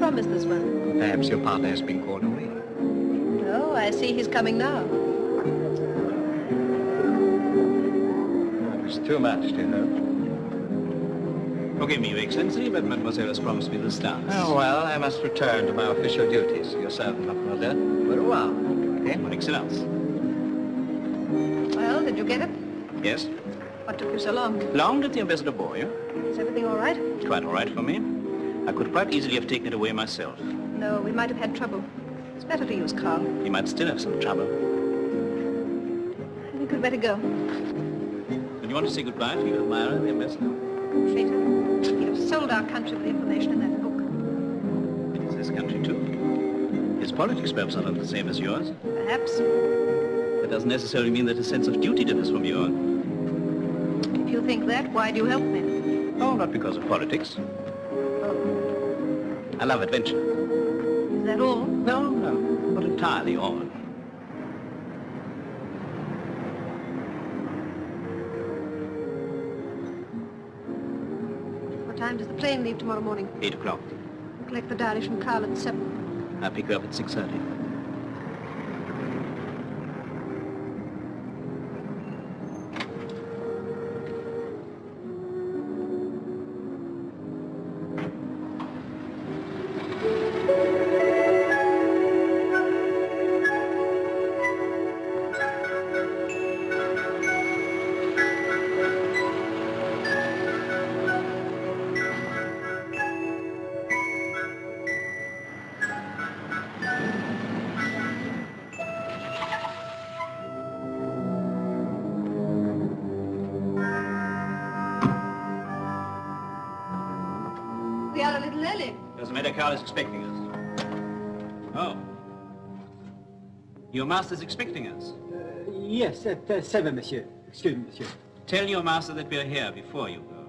promised this one. Perhaps your partner has been called away. Oh, I see he's coming now. It's too much, do you know? Forgive me, Your Excellency, but Mademoiselle has promised me this dance. Oh, well, I must return to my official duties. Your servant, Mademoiselle. Au revoir. Okay, Your Excellence. Well, did you get it? Yes? What took you so long? Long did the ambassador bore you? Is everything all right? It's quite all right for me. I could quite easily have taken it away myself. No, we might have had trouble. It's better to use Carl. You might still have some trouble. I think we'd better go. Do you want to say goodbye to your admirer, the ambassador? Traitor, he'd have sold our country with the information in that book. It is his country, too. His politics perhaps are not the same as yours. Perhaps. That doesn't necessarily mean that his sense of duty differs from yours. If you think that, why do you help me? Oh, not because of politics. I love adventure. Is that all? No, not entirely all. What time does the plane leave tomorrow morning? 8 o'clock. Collect the diary from Carl at 7. I'll pick you up at 6:30. We are a little early. Doesn't matter, Carl is expecting us. Oh. Your master's expecting us. Yes, at 7, monsieur. Excuse me, monsieur. Tell your master that we're here before you go.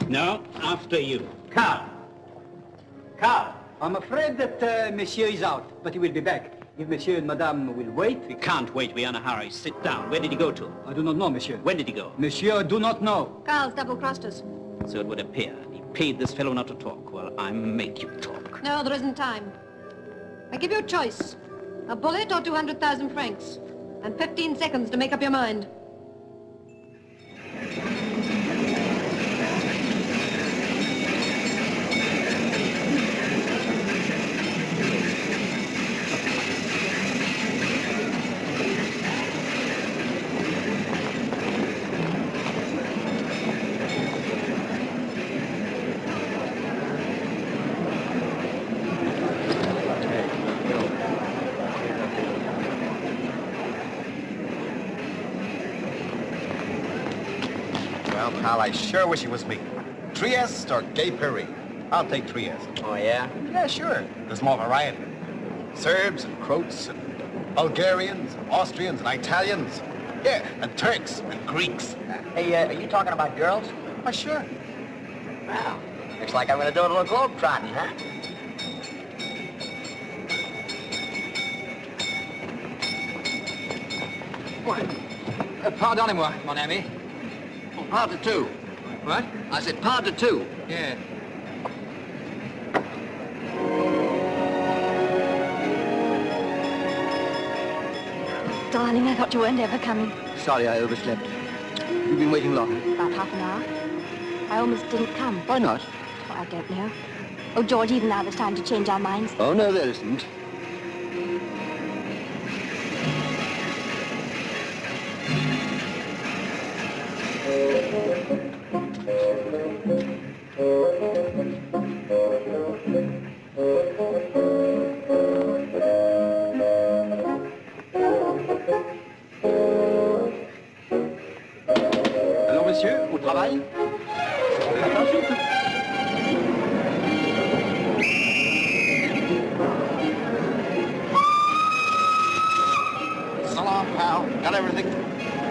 No, after you. Carl! Carl! I'm afraid that monsieur is out, but he will be back. If monsieur and madame will wait... We can't wait. We're in a hurry. Sit down. Where did he go to? I do not know, monsieur. When did he go? Monsieur, do not know. Carl's double-crossed us. So it would appear. He paid this fellow not to talk. Well, I make you talk. No, there isn't time. I give you a choice. A bullet or 200,000 francs. And 15 seconds to make up your mind. Well, pal, I sure wish it was me. Trieste or Gay Paris? I'll take Trieste. Oh, yeah? Yeah, sure. There's more variety. Serbs and Croats and Bulgarians and Austrians and Italians. Yeah, and Turks and Greeks. Hey, are you talking about girls? Why, sure. Well, looks like I'm gonna do a little globe trotting, huh? What? Pardonnez-moi, mon ami. Pas de two. What? I said pas de two. Yeah. Darling, I thought you weren't ever coming. Sorry, I overslept. You've been waiting long. About half an hour. I almost didn't come. Why not? Oh, I don't know. Oh, George, even now there's time to change our minds. Oh, no, there isn't. Alors, monsieur, au travail? So long, pal. Got everything?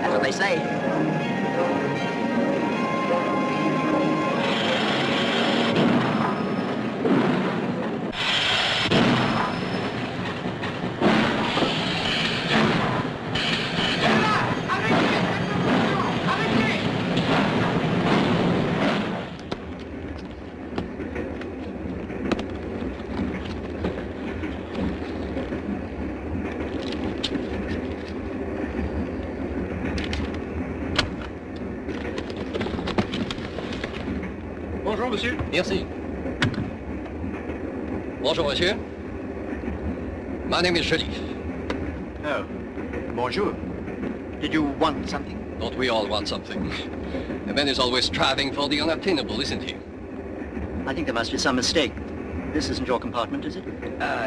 That's what they say. Bonjour, monsieur. Merci. Bonjour, monsieur. My name is Sharif. Oh, bonjour. Did you want something? Don't we all want something? A man is always striving for the unattainable, isn't he? I think there must be some mistake. This isn't your compartment, is it?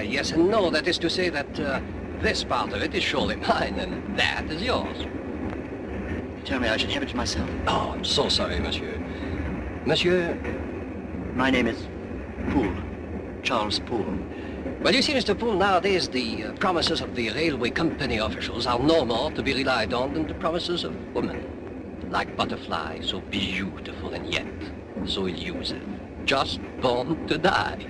Yes and no. That is to say that this part of it is surely mine and that is yours. You tell me I should have it to myself. Oh, I'm so sorry, monsieur. Monsieur... My name is Poole. Charles Poole. Well, you see, Mr. Poole, nowadays the promises of the railway company officials are no more to be relied on than the promises of women. Like butterflies, so beautiful and yet so elusive. Just born to die.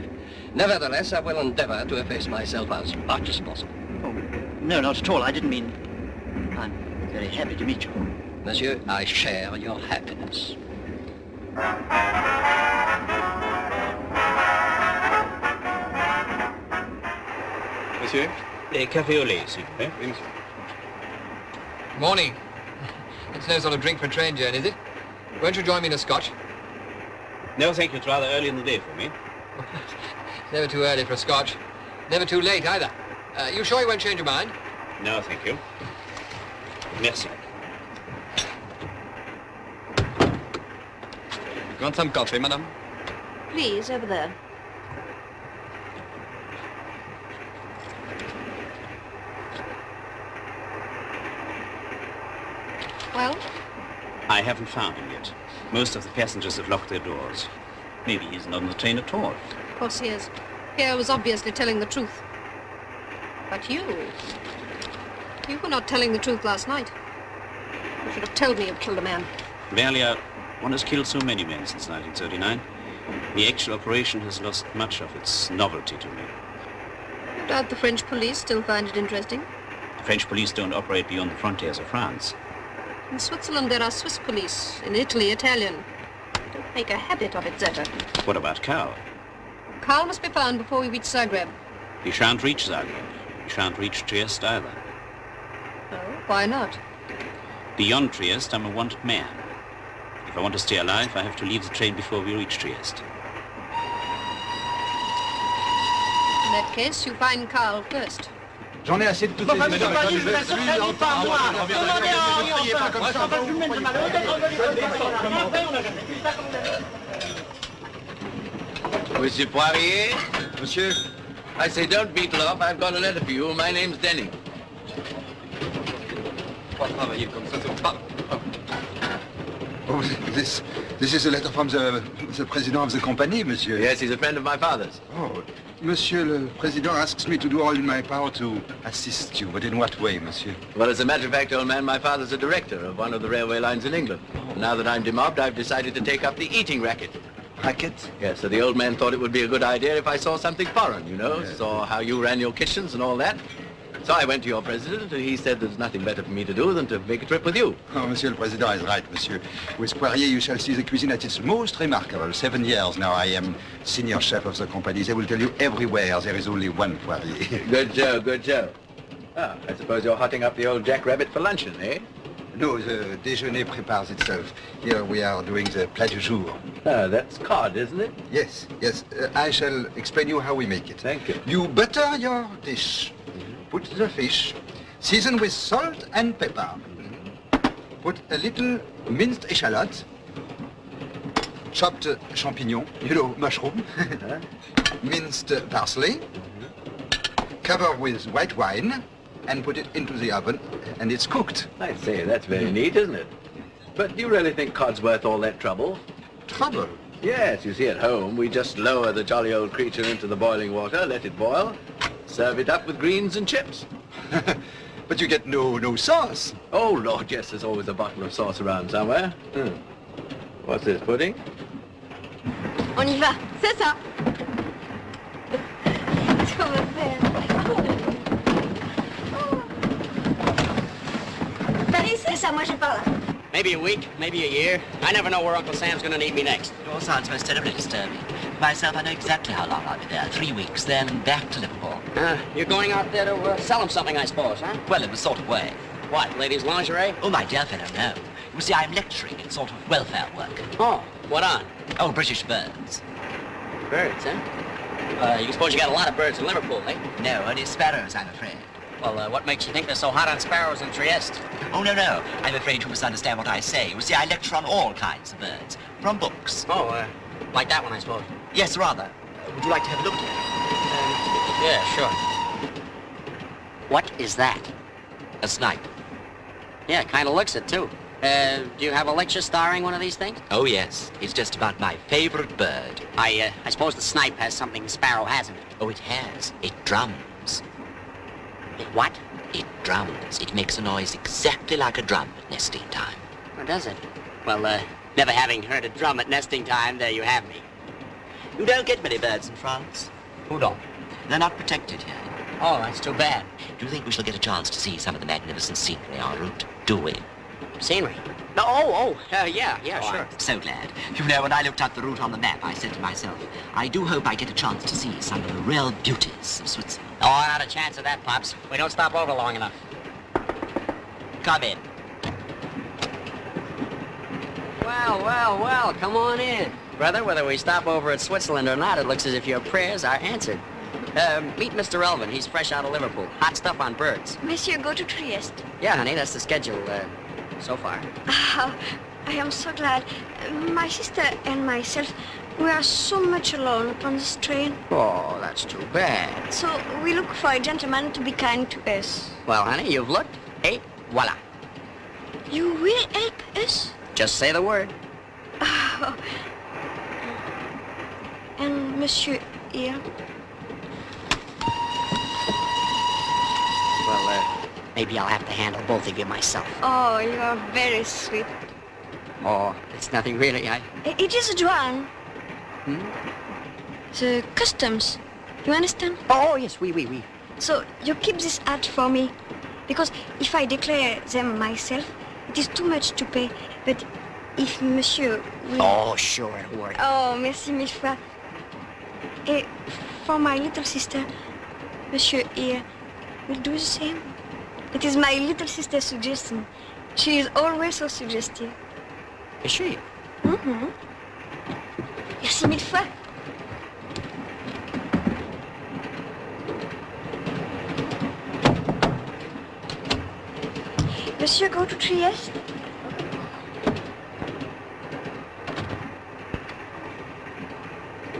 Nevertheless, I will endeavor to efface myself as much as possible. Oh, no, not at all. I didn't mean... I'm very happy to meet you. Monsieur, I share your happiness. Monsieur? Les cafés au lait, s'il vous plaît. Oui, monsieur. Morning. It's no sort of drink for a train journey, is it? Won't you join me in a scotch? No, thank you. It's rather early in the day for me. Never too early for a scotch. Never too late, either. You sure you won't change your mind? No, thank you. Merci. You want some coffee, madame? Please, over there. Well? I haven't found him yet. Most of the passengers have locked their doors. Maybe he's not on the train at all. Of course he is. Pierre was obviously telling the truth. But you were not telling the truth last night. You should have told me you'd killed a man. Valya, one has killed so many men since 1939. The actual operation has lost much of its novelty to me. You doubt the French police still find it interesting? The French police don't operate beyond the frontiers of France. In Switzerland there are Swiss police. In Italy, Italian. Don't make a habit of it, Zurta. What about Karl? Karl must be found before we reach Zagreb. He shan't reach Zagreb. He shan't reach Trieste either. Oh, why not? Beyond Trieste, I'm a wanted man. If I want to stay alive, I have to leave the train before we reach Trieste. In that case, you find Karl first. J'en ai assez de toutes les... Monsieur Poirier? Monsieur? I say, don't beetle off. I've got a letter for you. My name's Denning. Oh, this is a letter from the president of the company, monsieur. Yes, he's a friend of my father's. Oh, monsieur le président asks me to do all in my power to assist you, but in what way, monsieur? Well, as a matter of fact, old man, my father's a director of one of the railway lines in England. And now that I'm demobbed, I've decided to take up the eating racket. Racket? Yes, so the old man thought it would be a good idea if I saw something foreign, you know, Yes. saw how you ran your kitchens and all that. So I went to your president, and he said there's nothing better for me to do than to make a trip with you. Oh, monsieur le président is right, monsieur. With Poirier, you shall see the cuisine at its most remarkable. 7 years now I am senior chef of the company. They will tell you everywhere there is only one Poirier. Good Joe, good Joe. Ah, I suppose you're hotting up the old jackrabbit for luncheon, eh? No, the déjeuner prepares itself. Here we are doing the plat du jour. Ah, that's cod, isn't it? Yes, yes. I shall explain you how we make it. Thank you. You butter your dish. Put the fish. Season with salt and pepper. Put a little minced echalot. Chopped champignon, you know, mushroom. Minced parsley. Cover with white wine and put it into the oven, and it's cooked. I say, that's very neat, isn't it? But do you really think cod's worth all that trouble? Trouble? Yes, you see, at home, we just lower the jolly old creature into the boiling water, let it boil, serve it up with greens and chips. But you get no sauce. Oh, Lord, yes, there's always a bottle of sauce around somewhere. What's this, pudding? On y va, c'est ça. Tu vas me faire. Par ici, ça, moi je parle. Maybe a week, maybe a year. I never know where Uncle Sam's going to need me next. It all sounds most terribly disturbing. Myself, I know exactly how long I'll be there. 3 weeks, then back to Liverpool. You're going out there to sell him something, I suppose, huh? Well, in a sort of way. What, ladies' lingerie? Oh, my dear fellow, no. You see, I'm lecturing in sort of welfare work. Oh, what on? Oh, British birds. Birds, huh? You suppose you got a lot of birds in Liverpool, eh? No, only sparrows, I'm afraid. Well, what makes you think they're so hot on sparrows in Trieste? Oh, no, no. I'm afraid you misunderstand what I say. You see, I lecture on all kinds of birds. From books. Oh, like that one, I suppose. Yes, rather. Would you like to have a look at it? Yeah, sure. What is that? A snipe. Yeah, kind of looks it, too. Do you have a lecture starring one of these things? Oh, yes. It's just about my favorite bird. I suppose the snipe has something the sparrow hasn't. Oh, it has. It drums. It what? It drums. It makes a noise exactly like a drum at nesting time. Or does it? Well, never having heard a drum at nesting time, there you have me. You don't get many birds in France. Who don't? They're not protected here. Oh, that's too bad. Do you think we shall get a chance to see some of the magnificent scenery en route? Do we? Scenery? No, yeah, sure. I'm so glad. You know, when I looked up the route on the map, I said to myself, I do hope I get a chance to see some of the real beauties of Switzerland. Oh, not a chance of that, Pops. We don't stop over long enough. Come in. Well, come on in. Brother, whether we stop over at Switzerland or not, it looks as if your prayers are answered. Meet Mr. Elvin. He's fresh out of Liverpool. Hot stuff on birds. Monsieur, go to Trieste. Yeah, honey, that's the schedule, so far. I am so glad. My sister and myself, we are so much alone upon this train. Oh, that's too bad. So we look for a gentleman to be kind to us. Well, honey, you've looked. Hey, voila. You will help us? Just say the word. Oh. And Monsieur here? Well, maybe I'll have to handle both of you myself. Oh, you are very sweet. Oh, it's nothing really. It is a douane. The customs. You understand? Oh, yes, oui. So you keep this hat for me, because if I declare them myself, it is too much to pay. But if Monsieur will... Oh, sure, it'll work. Oh, merci mille fois. Et for my little sister, Monsieur here will do the same. It is my little sister's suggestion. She is always so suggestive. Is she? Mm-hmm. Merci mille fois. Monsieur, go to Trieste?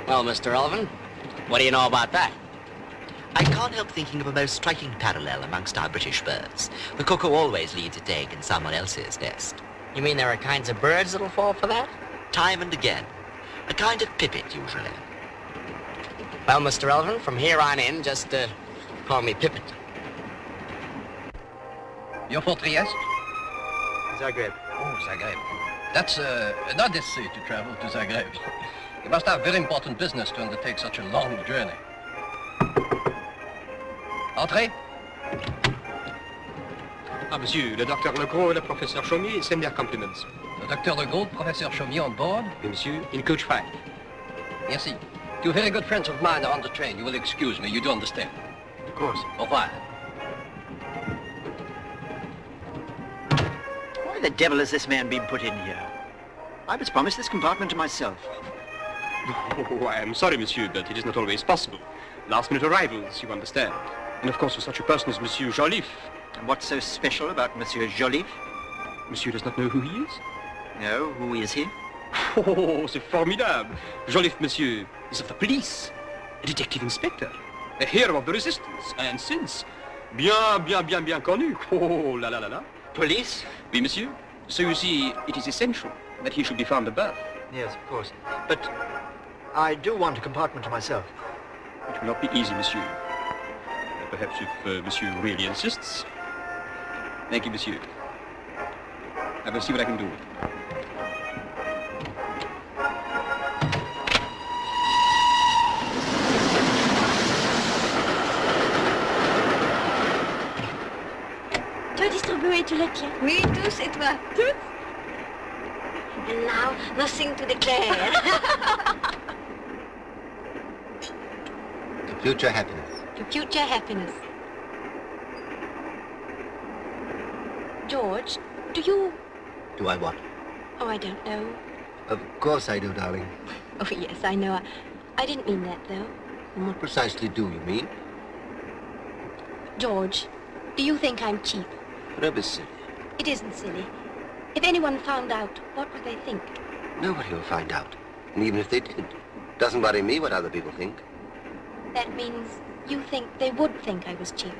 Well, Mr. Elvin, what do you know about that? I can't help thinking of a most striking parallel amongst our British birds. The cuckoo always leaves its egg in someone else's nest. You mean there are kinds of birds that'll fall for that? Time and again. A kind of pipit, usually. Well, Mr. Elvin, from here on in, just call me Pippin. You're for Trieste? Zagreb. Oh, Zagreb. That's an odyssey to travel to Zagreb. You must have very important business to undertake such a long journey. Entrez. Ah, monsieur, le docteur Legros et le professeur Chaumier send their compliments. Le docteur Legros, professeur Chaumier on board? Oui, monsieur, in coach 5. Merci. Two very good friends of mine are on the train. You will excuse me, you do understand. Of course. Au revoir. Why the devil has this man been put in here? I was promised this compartment to myself. Oh, I am sorry, monsieur, but it is not always possible. Last-minute arrivals, you understand. And of course, for such a person as Monsieur Joliffe. And what's so special about Monsieur Joliffe? Monsieur does not know who he is? No, who is he? Oh, c'est formidable. Joliffe, monsieur, is of the police. A detective inspector. A hero of the resistance. And since, bien connu. Oh, la. Police? Oui, monsieur. So you see, it is essential that he should be found above. Yes, of course. But I do want a compartment to myself. It will not be easy, monsieur. Perhaps if monsieur really insists. Thank you, monsieur. I will see what I can do. Tu as distribué tous les tiens? Oui, tous, et toi? Tous? And now, nothing to declare. To future happiness. To future happiness. George, do you Do I what? Oh, I don't know. Of course I do, darling. Oh, yes, I know. I didn't mean that, though. And what precisely do you mean? George, do you think I'm cheap? Don't be silly. It isn't silly. If anyone found out, what would they think? Nobody will find out. And even if they did, doesn't worry me what other people think. That means you think they would think I was cheap.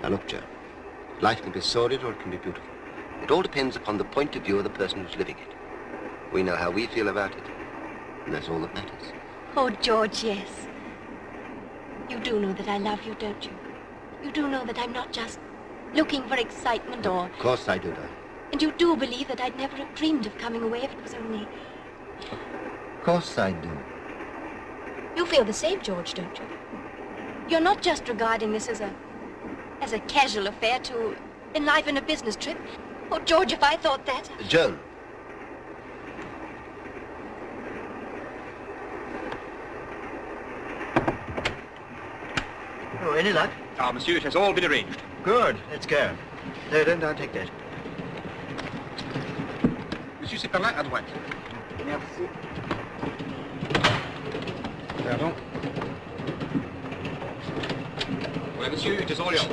Now look, Joe. Life can be sordid or it can be beautiful. It all depends upon the point of view of the person who's living it. We know how we feel about it, and that's all that matters. Oh, George, yes. You do know that I love you, don't you? You do know that I'm not just looking for excitement or... Of course I do, darling. And you do believe that I'd never have dreamed of coming away if it was only... Of course I do. You feel the same, George, don't you? You're not just regarding this as a casual affair to enliven a business trip. Oh, George, if I thought that... Joan. Oh, any luck? Ah, monsieur, it has all been arranged. Good. Let's go. No, don't take that. Monsieur, c'est par là, à droite. Merci. Pardon. Well, monsieur, it is all yours.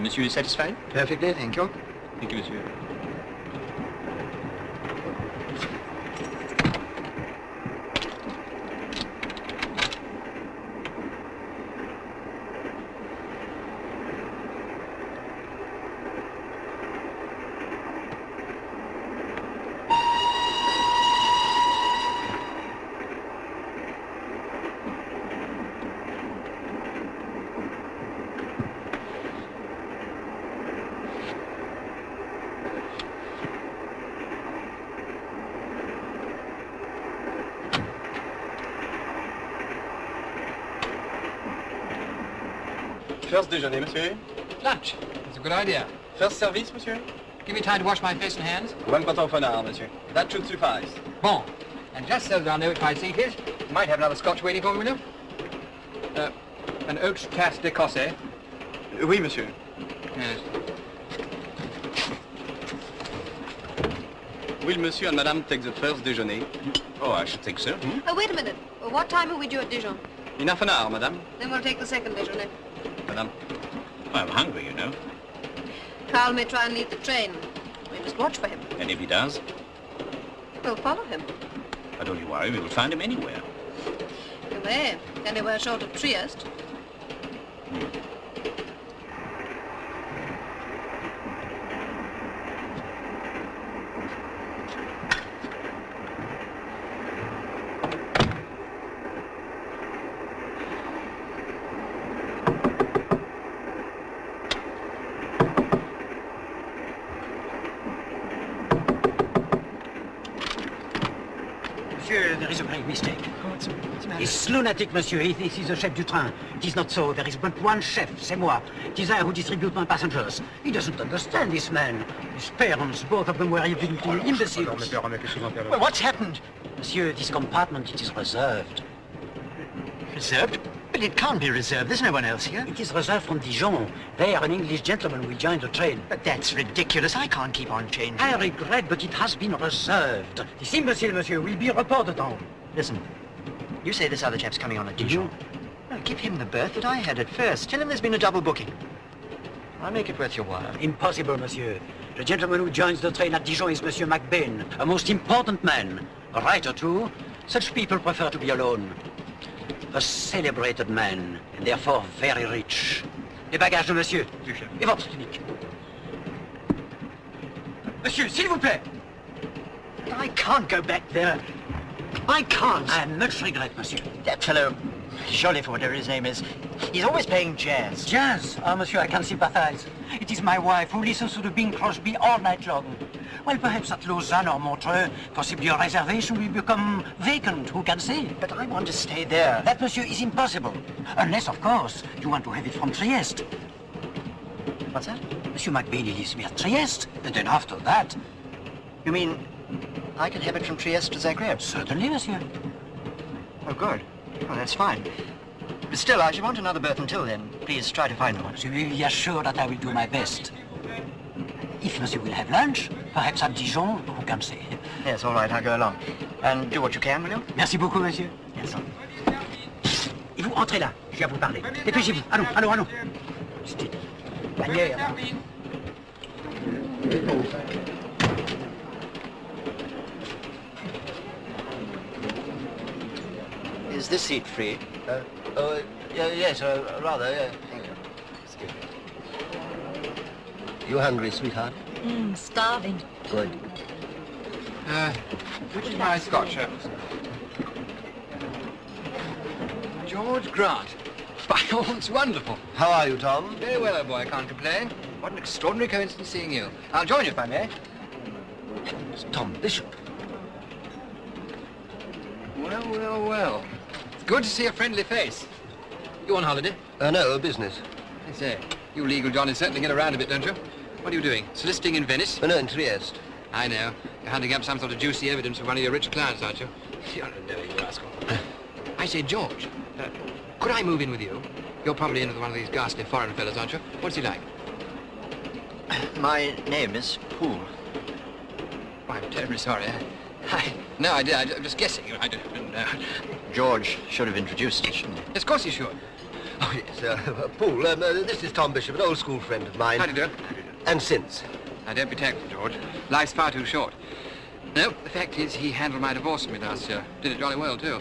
Monsieur is satisfied? Perfectly, thank you. Thank you, monsieur. First déjeuner, monsieur. Lunch. That's a good idea. First service, monsieur. Give me time to wash my face and hands. 1/4 of an hour, monsieur. That should suffice. Bon. And just so that I know which my seat is, you might have another scotch waiting for me, will you? An Haute Tasse d'Écossais. Oui, monsieur. Yes. Will monsieur and madame take the first déjeuner? Oh, I should think so. Oh, wait a minute. Well, what time are we due at Dijon? In half an hour, madame. Then we'll take the second déjeuner. Madame. I'm hungry, you know. Carl may try and leave the train. We must watch for him. And if he does? We'll follow him. But don't you worry, we will find him anywhere. You may. Anywhere short of Trieste. Monsieur, there is a great mistake. What's the matter? He's lunatic, monsieur. He thinks he's the chef du train. It is not so. There is but one chef, c'est moi. It is I who distribute my passengers. He doesn't understand this man. His parents, both of them were even imbeciles. Well, what's happened? Monsieur, this compartment, it is reserved. Reserved? But it can't be reserved. There's no one else here. It is reserved from Dijon. There, an English gentleman will join the train. But that's ridiculous. I can't keep on changing. I regret, but it has been reserved. This imbecile, monsieur, will be reported on. Listen, you say this other chap's coming on at Dijon. Well, give him the berth that I had at first. Tell him there's been a double booking. I'll make it worth your while. Impossible, monsieur. The gentleman who joins the train at Dijon is Monsieur MacBain, a most important man. A writer, too. Such people prefer to be alone. A celebrated man, and therefore very rich. Les bagages de monsieur. Et votre tunique. Monsieur, s'il vous plaît. I can't go back there. I can't. I much regret, monsieur. That fellow, Joliffe, or whatever his name is, he's always playing jazz. Jazz? Ah, monsieur, I can sympathize. It is my wife who listens to the Bing Crosby all night long. Well, perhaps at Lausanne or Montreux, possibly a reservation will become vacant, who can say? But I want to stay there. That, monsieur, is impossible. Unless, of course, you want to have it from Trieste. What's that? Monsieur MacBain lives near Trieste, and then after that... You mean I can have it from Trieste to Zagreb? Certainly, monsieur. Oh, good. Oh, that's fine. But still, I should want another berth until then. Please try to find one. You may be assured that I will do my best. If monsieur will have lunch, perhaps at Dijon, who can say? Yes, all right, I'll go along. And do what you can, will you? Merci beaucoup, monsieur. Yes, sir. Et vous, entrez là, je viens vous parler. Dépêchez-vous, allons, allons, allons. Steady. Manière. Is this seat free? Yes, rather, yeah. Thank you. Excuse me. You hungry, sweetheart? Starving. Good. Which is my scotch? George Grant. By all, it's wonderful. How are you, Tom? Very well, old boy, I can't complain. What an extraordinary coincidence seeing you. I'll join you if I may. It's Tom Bishop. Well, well, well. It's good to see a friendly face. You on holiday? No, business. I say, you legal Johnnies certainly get around a bit, don't you? What are you doing? Soliciting in Venice? No, in Trieste. I know. You're hunting up some sort of juicy evidence of one of your rich clients, aren't you? You're a knowing rascal. I say, George, could I move in with you? You're probably in with one of these ghastly foreign fellas, aren't you? What's he like? My name is Poole. Oh, I'm terribly sorry. No idea. I'm just guessing. I don't know. George should have introduced us, shouldn't he? Yes, of course he should. Oh, yes, Poole, this is Tom Bishop, an old school friend of mine. How do you do? And since. Now, don't be tactful, George. Life's far too short. No, the fact is he handled my divorce for me last year. Did it jolly well, too.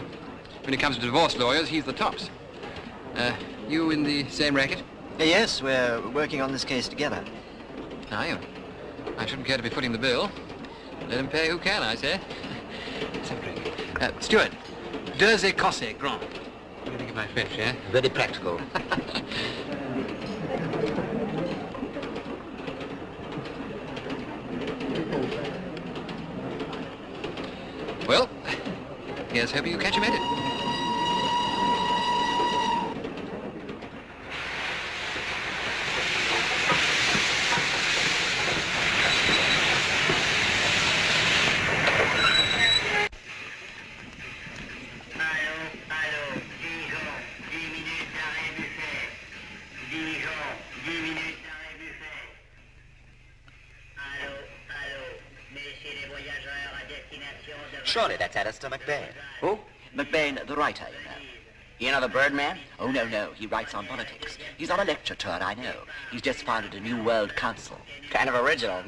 When it comes to divorce lawyers, he's the tops. You in the same racket? Yes, we're working on this case together. Are you? I shouldn't care to be footing the bill. Let him pay who can, I say. Some drink. Steward, deux écossais, grand. What do you think of my French, eh? Very practical. Well, here's hoping you catch him at it. Surely that's Alistair McBain. Who? McBain, the writer, you know. You know the Birdman? Oh, no. He writes on politics. He's on a lecture tour, I know. He's just founded a new world council. Kind of original,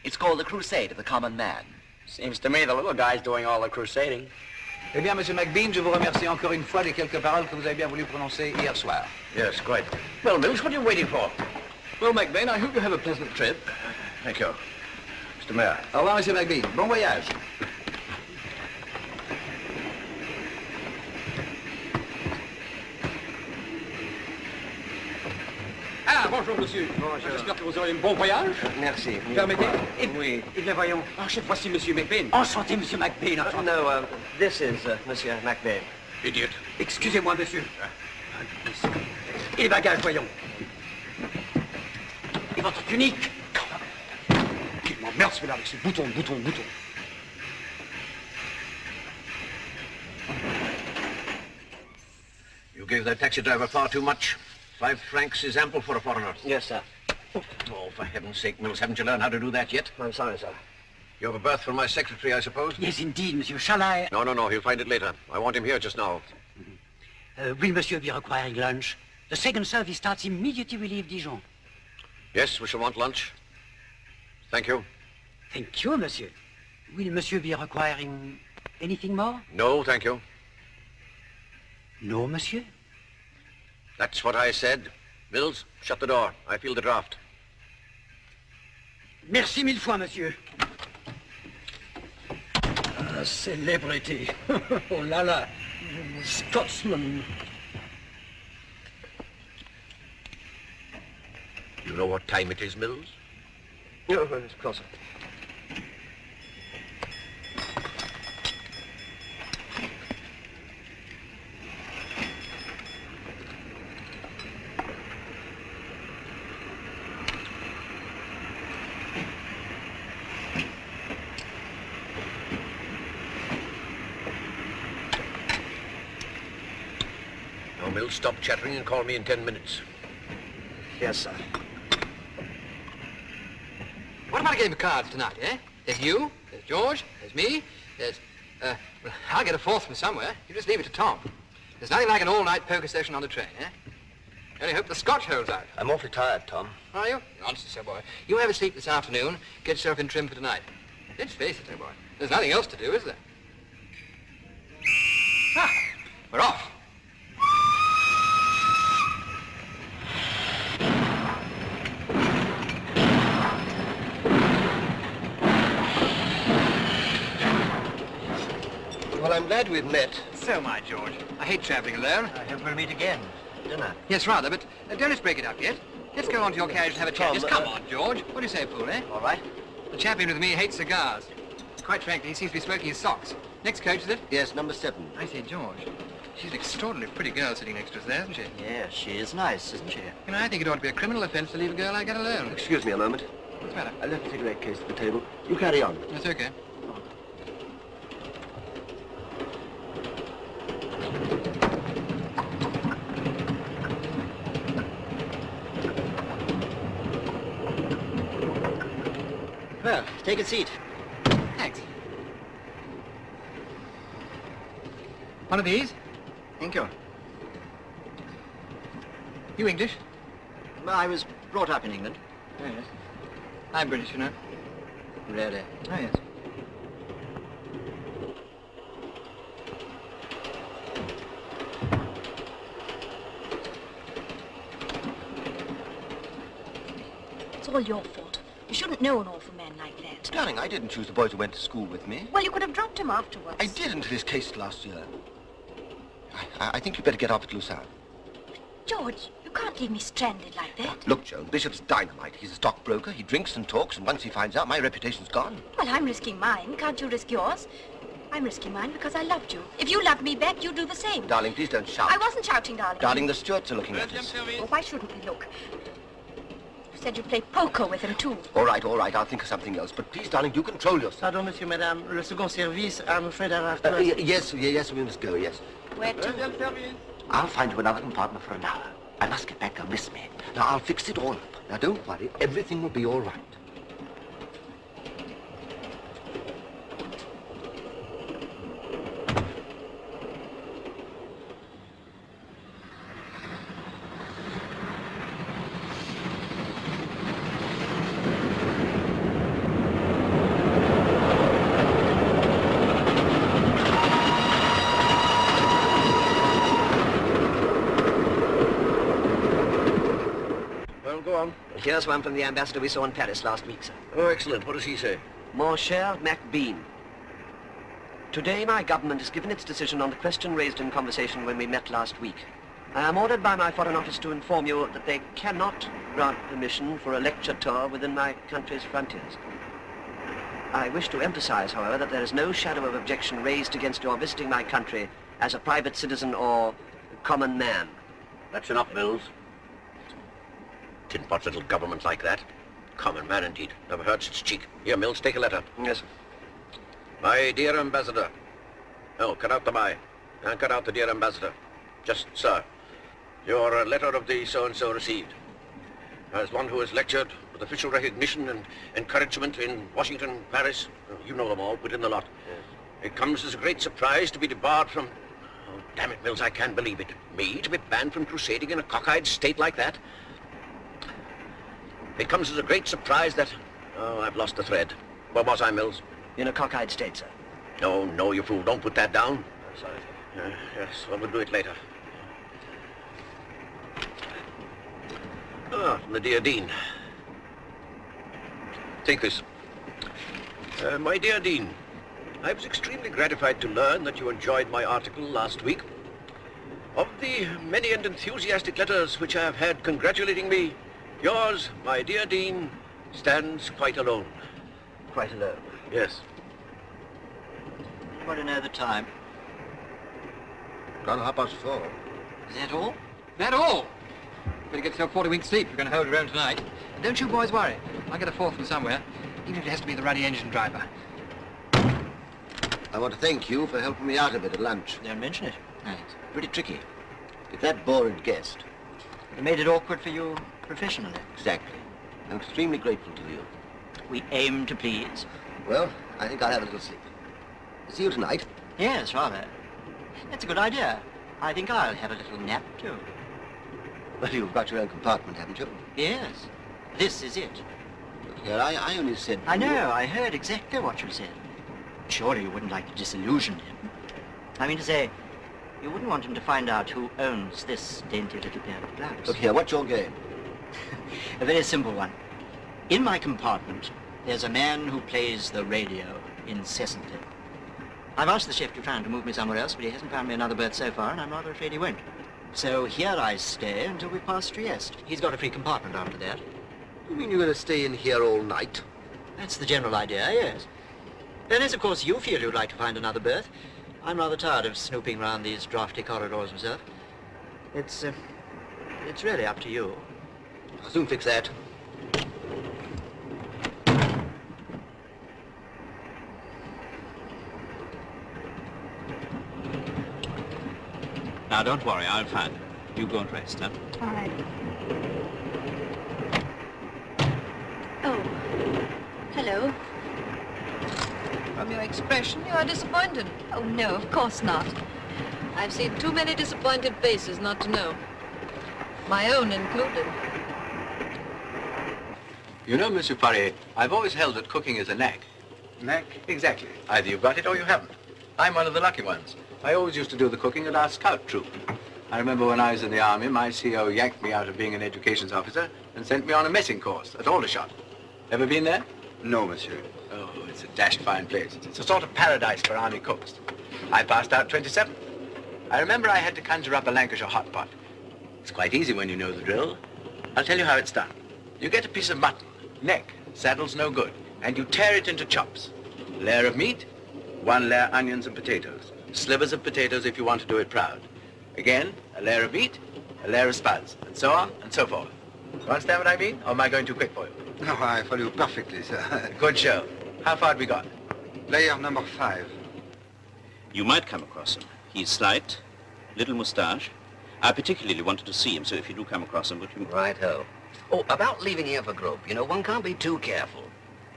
It's called the Crusade of the Common Man. Seems to me the little guy's doing all the crusading. Eh bien, Monsieur McBain, je vous remercie encore une fois des quelques paroles que vous avez bien voulu prononcer hier soir. Yes, quite. Well, Mills, what are you waiting for? Well, McBain, I hope you have a pleasant trip. Thank you. Mr. Mayor. Au revoir, Monsieur McBain. Bon voyage. Ah, bonjour, monsieur. Bonjour. J'espère que vous aurez un bon voyage. Merci. Permettez. Oui. Eh bien, voyons. Ah, voici monsieur McBain. Enchanté, monsieur McBain. Enchanté. No, this is Monsieur McBain. Idiot. Excusez-moi, monsieur. Et les bagages, voyons. Et votre tunique? Qu'il m'emmerde celui-là avec ses boutons. You gave that taxi driver far too much. 5 francs is ample for a foreigner. Yes, sir. Oh, for heaven's sake, Mills, haven't you learned how to do that yet? I'm sorry, sir. You have a berth for my secretary, I suppose? Yes, indeed, monsieur. Shall I? No, he'll find it later. I want him here just now. Will monsieur be requiring lunch? The second service starts immediately we leave Dijon. Yes, we shall want lunch. Thank you. Thank you, monsieur. Will monsieur be requiring anything more? No, thank you. No, monsieur? That's what I said. Mills, shut the door. I feel the draft. Merci mille fois, monsieur. Ah, célébrité. Oh là là. Scotsman. You know what time it is, Mills? No, it's closer. Mills, stop chattering and call me in 10 minutes. Yes, sir. What about a game of cards tonight, eh? There's you, there's George, there's me, there's... well, I'll get a fourth from somewhere. You just leave it to Tom. There's nothing like an all-night poker session on the train, eh? Only hope the scotch holds out. I'm awfully tired, Tom. Are you? Nonsense, old boy. You have a sleep this afternoon, get yourself in trim for tonight. Let's face it, old boy. There's nothing else to do, is there? Ah, we're off. Well, I'm glad we've met. So am I, George. I hate traveling alone. I hope we'll meet again. Dinner. Yes, rather, but don't let's break it up yet. Let's go on to your carriage and have a chat. Tom, Just come on, George. What do you say, Poole, eh? All right. The champion with me hates cigars. Quite frankly, he seems to be smoking his socks. Next coach, is it? Yes, number 7. I say, George, she's an extraordinarily pretty girl sitting next to us there, isn't she? Yeah, she is nice, isn't she? You know, I think it ought to be a criminal offence to leave a girl like that alone. Excuse me a moment. What's the matter? I left the cigarette case at the table. You carry on. That's okay. Well, take a seat. Thanks. One of these? Thank you. You English? Well, I was brought up in England. Oh, yes. I'm British, you know. Really? Oh, yes. It's all your fault. You shouldn't know an awful man like that. Darling, I didn't choose the boys who went to school with me. Well, you could have dropped him afterwards. I did until his case last year. I think you'd better get off at Lucerne. George, you can't leave me stranded like that. Look, Joan, Bishop's dynamite. He's a stockbroker. He drinks and talks, and once he finds out, my reputation's gone. Well, I'm risking mine. Can't you risk yours? I'm risking mine because I loved you. If you loved me back, you'd do the same. Darling, please don't shout. I wasn't shouting, darling. Darling, the stewards are looking at us. Well, why shouldn't we look? You said you played poker with him, too. All right, I'll think of something else. But please, darling, do control yourself. Pardon, monsieur, madame. Le second service, I'm afraid I'll have to... Yes, we must go, yes. Where to? I'll find you another compartment for an hour. I must get back, they'll miss me. Now, I'll fix it all up. Now, don't worry. Everything will be all right. Here's one from the ambassador we saw in Paris last week, sir. Oh, excellent. What does he say? Mon cher MacBean, today my government has given its decision on the question raised in conversation when we met last week. I am ordered by my Foreign Office to inform you that they cannot grant permission for a lecture tour within my country's frontiers. I wish to emphasize, however, that there is no shadow of objection raised against your visiting my country as a private citizen or common man. That's enough, Mills. Tin-pot little government like that. Common man, indeed. Never heard such cheek. Here, Mills, take a letter. Yes. My dear ambassador. No, cut out the my. And cut out the dear ambassador. Just, sir. Your letter of the so-and-so received. As one who has lectured with official recognition and encouragement in Washington, Paris, you know them all, put in the lot. Yes. It comes as a great surprise to be debarred from... Oh, damn it, Mills, I can't believe it. Me to be banned from crusading in a cockeyed state like that? It comes as a great surprise that... Oh, I've lost the thread. Where was I, Mills? In a cockeyed state, sir. No, you fool. Don't put that down. Sorry. Yes, well, we'll do it later. Ah, from the dear Dean. Take this. My dear Dean, I was extremely gratified to learn that you enjoyed my article last week. Of the many and enthusiastic letters which I have had congratulating me, yours, my dear Dean, stands quite alone. Quite alone? Yes. You want to know the time? Gone 4:30. Is that all? That all? Better get yourself 40 winks sleep if you're going to hold your own tonight. And don't you boys worry. I'll get a fourth from somewhere, even if it has to be the ruddy engine driver. I want to thank you for helping me out a bit at lunch. Don't mention it. Thanks. Pretty tricky. If that bored guest. It made it awkward for you professionally. Exactly. I'm extremely grateful to you. We aim to please. Well, I think I'll have a little sleep. See you tonight. Yes, rather. That's a good idea. I think I'll have a little nap, too. Well, you've got your own compartment, haven't you? Yes. This is it. Look here, I only said... I know. I heard exactly what you said. Surely you wouldn't like to disillusion him. I mean to say, you wouldn't want him to find out who owns this dainty little pair of gloves. Look here, what's your game? A very simple one. In my compartment, there's a man who plays the radio incessantly. I've asked the chef to try and to move me somewhere else, but he hasn't found me another berth so far, and I'm rather afraid he won't. So here I stay until we pass Trieste. He's got a free compartment after that. You mean you're going to stay in here all night? That's the general idea, yes. Unless, of course, you feel you'd like to find another berth. I'm rather tired of snooping round these drafty corridors myself. It's really up to you. I'll soon fix that. Now, don't worry, I'll find her. You go and rest, huh? All right. Oh, hello. From your expression, you are disappointed. Oh, no, of course not. I've seen too many disappointed faces not to know. My own included. You know, Monsieur Poirier, I've always held that cooking is a knack. Knack? Exactly. Either you've got it or you haven't. I'm one of the lucky ones. I always used to do the cooking at our scout troop. I remember when I was in the army, my CO yanked me out of being an educations officer and sent me on a messing course at Aldershot. Ever been there? No, monsieur. Oh, it's a dashed fine place. It's a sort of paradise for army cooks. I passed out 27. I remember I had to conjure up a Lancashire hot pot. It's quite easy when you know the drill. I'll tell you how it's done. You get a piece of mutton, neck, saddle's no good, and you tear it into chops. Layer of meat, 1 layer onions and potatoes. Slivers of potatoes if you want to do it proud. Again, a layer of meat, a layer of spuds, and so on and so forth. You understand what I mean, or am I going too quick for you? No, I follow you perfectly, sir. Good show. How far have we got? Layer number 5. You might come across him. He's slight, little moustache. I particularly wanted to see him, so if you do come across him, would you... Right-ho. Oh, about leaving here for Groupe, you know, one can't be too careful.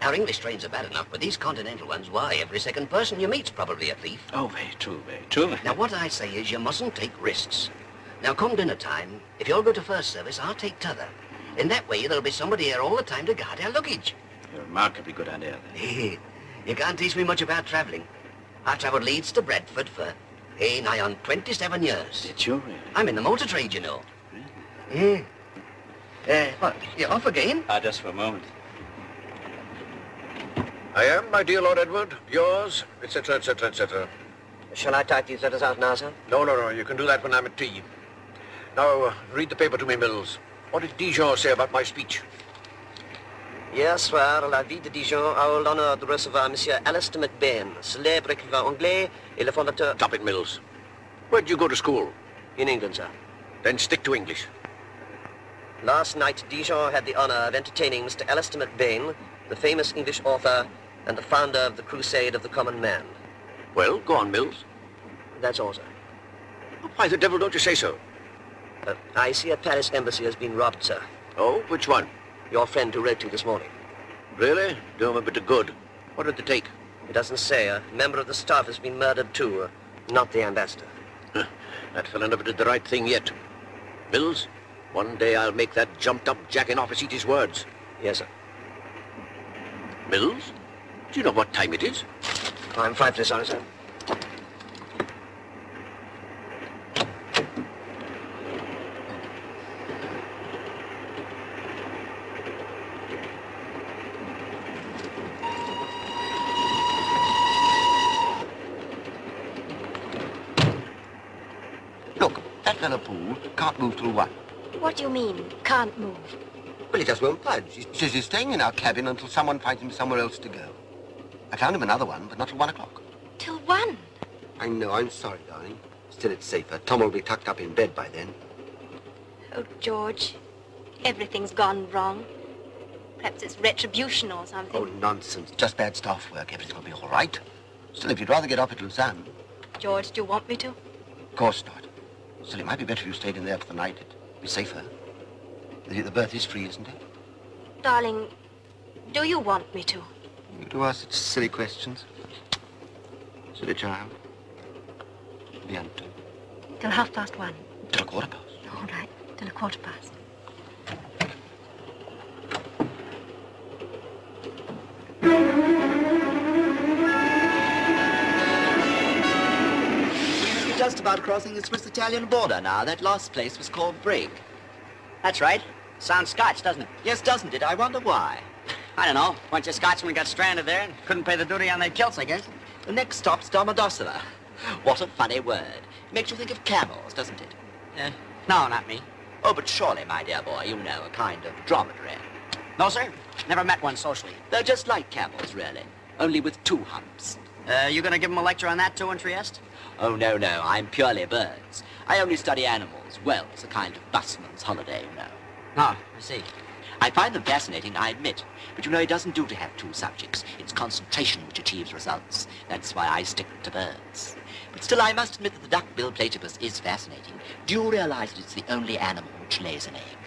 Our English trains are bad enough, but these continental ones, why, every second person you meet's probably a thief. Oh, very true, very true. Now, what I say is you mustn't take risks. Now, come dinner time, if you'll go to first service, I'll take t'other. In that way, there'll be somebody here all the time to guard our luggage. You're a remarkably good idea, then. You can't teach me much about travelling. I've travelled Leeds to Bradford for, nigh on 27 years. Did you really? I'm in the motor trade, you know. Really? What, you're off again? Just for a moment. I am, my dear Lord Edward, yours, etc., etc., etc. Shall I type these letters out now, sir? No, you can do that when I'm at tea. Now, read the paper to me, Mills. What did Dijon say about my speech? Hier soir, la ville de Dijon a eu l'honneur de recevoir Monsieur Alistair MacBain, célèbre écrivain anglais et le fondateur... Stop it, Mills. Where'd you go to school? In England, sir. Then stick to English. Last night, Dijon had the honor of entertaining Mr. Alistair MacBain, the famous English author and the founder of the Crusade of the Common Man. Well, go on, Mills. That's all, sir. Why the devil don't you say so? I see a Paris embassy has been robbed, sir. Oh, which one? Your friend who wrote to you this morning. Really? Do him a bit of good. What did they take? It doesn't say. A member of the staff has been murdered too, not the ambassador. That fellow never did the right thing yet. Mills, one day I'll make that jumped-up jack-in-office eat his words. Yes, sir. Mills, do you know what time it is? I'm frightfully sorry, sir. Look, that fellow Poole can't move till 1. What do you mean, can't move? Well, he just won't budge. He says he's staying in our cabin until someone finds him somewhere else to go. I found him another one, but not till 1 o'clock. Till 1? I know, I'm sorry, darling. Still, it's safer. Tom will be tucked up in bed by then. Oh, George, everything's gone wrong. Perhaps it's retribution or something. Oh, nonsense. Just bad staff work. Everything will be all right. Still, if you'd rather get off at Lausanne... George, do you want me to? Of course not. Still, it might be better if you stayed in there for the night. It'd be safer. The berth is free, isn't it? Darling, do you want me to? You do ask such silly questions. Silly child. Bientôt. Till 1:30. Till 1:15. All right, till 1:15. We're just about crossing the Swiss-Italian border now. That last place was called Brig. That's right. Sounds Scotch, doesn't it? Yes, doesn't it? I wonder why. I don't know. A bunch of Scotsmen got stranded there and couldn't pay the duty on their kilts, I guess. The next stop's Domodossola. What a funny word. It makes you think of camels, doesn't it? No, not me. Oh, but surely, my dear boy, you know, a kind of dromedary. No, sir. Never met one socially. They're just like camels, really. Only with 2 humps. You gonna give them a lecture on that, too, in Trieste? Oh, no, no. I'm purely birds. I only study animals. Well, it's a kind of busman's holiday, you know. Ah, I see. I find them fascinating, I admit. But you know, it doesn't do to have 2 subjects. It's concentration which achieves results. That's why I stick to birds. But still, I must admit that the duck-billed platypus is fascinating. Do you realize that it's the only animal which lays an egg?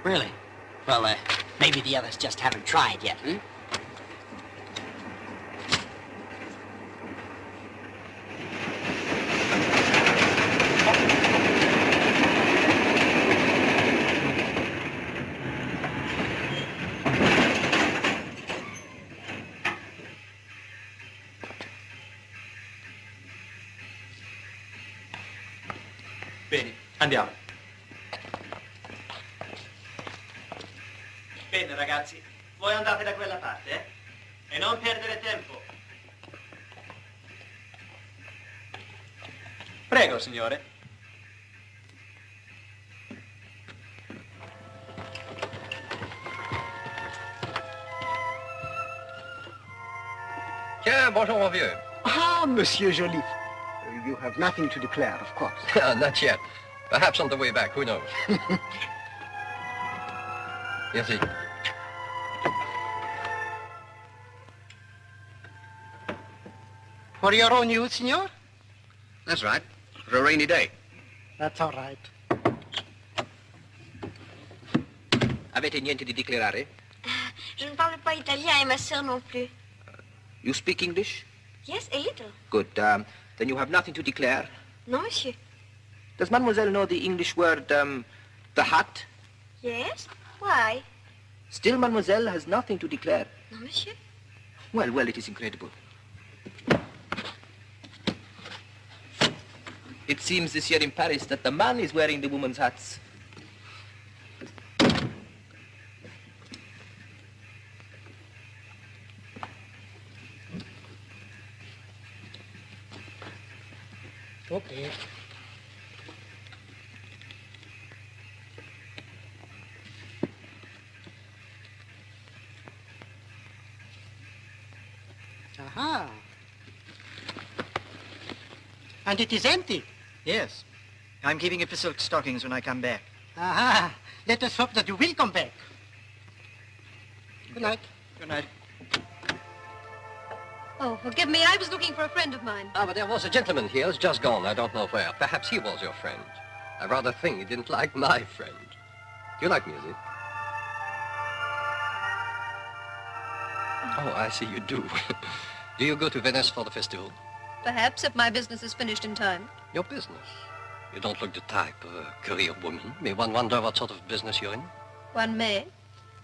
Really? Well, maybe the others just haven't tried yet, hmm? Bene, andiamo. Bene, ragazzi, voi andate da quella parte, eh? E non perdere tempo. Prego, signore. Tiens, bonjour, mon vieux. Ah, Monsieur Joliffe. You have nothing to declare, of course. Not yet. Perhaps on the way back, who knows? Merci. For your own use, signor? That's right. For a rainy day. That's all right. Avete niente di declarare? Je ne parle pas italien et ma sœur non plus. You speak English? Yes, a little. Good. Then you have nothing to declare. No, monsieur. Does mademoiselle know the English word, the hat? Yes? Why? Still, mademoiselle has nothing to declare. No, monsieur. Well, well, it is incredible. It seems this year in Paris that the man is wearing the woman's hats. Okay. Aha. And it is empty. Yes. I'm keeping it for silk stockings when I come back. Aha. Let us hope that you will come back. Good night. Good night. Oh, forgive me. I was looking for a friend of mine. Ah, but there was a gentleman here who's just gone. I don't know where. Perhaps he was your friend. I rather think he didn't like my friend. Do you like music? Oh, I see you do. Do you go to Venice for the festival? Perhaps, if my business is finished in time. Your business? You don't look the type of a career woman. May one wonder what sort of business you're in? One may.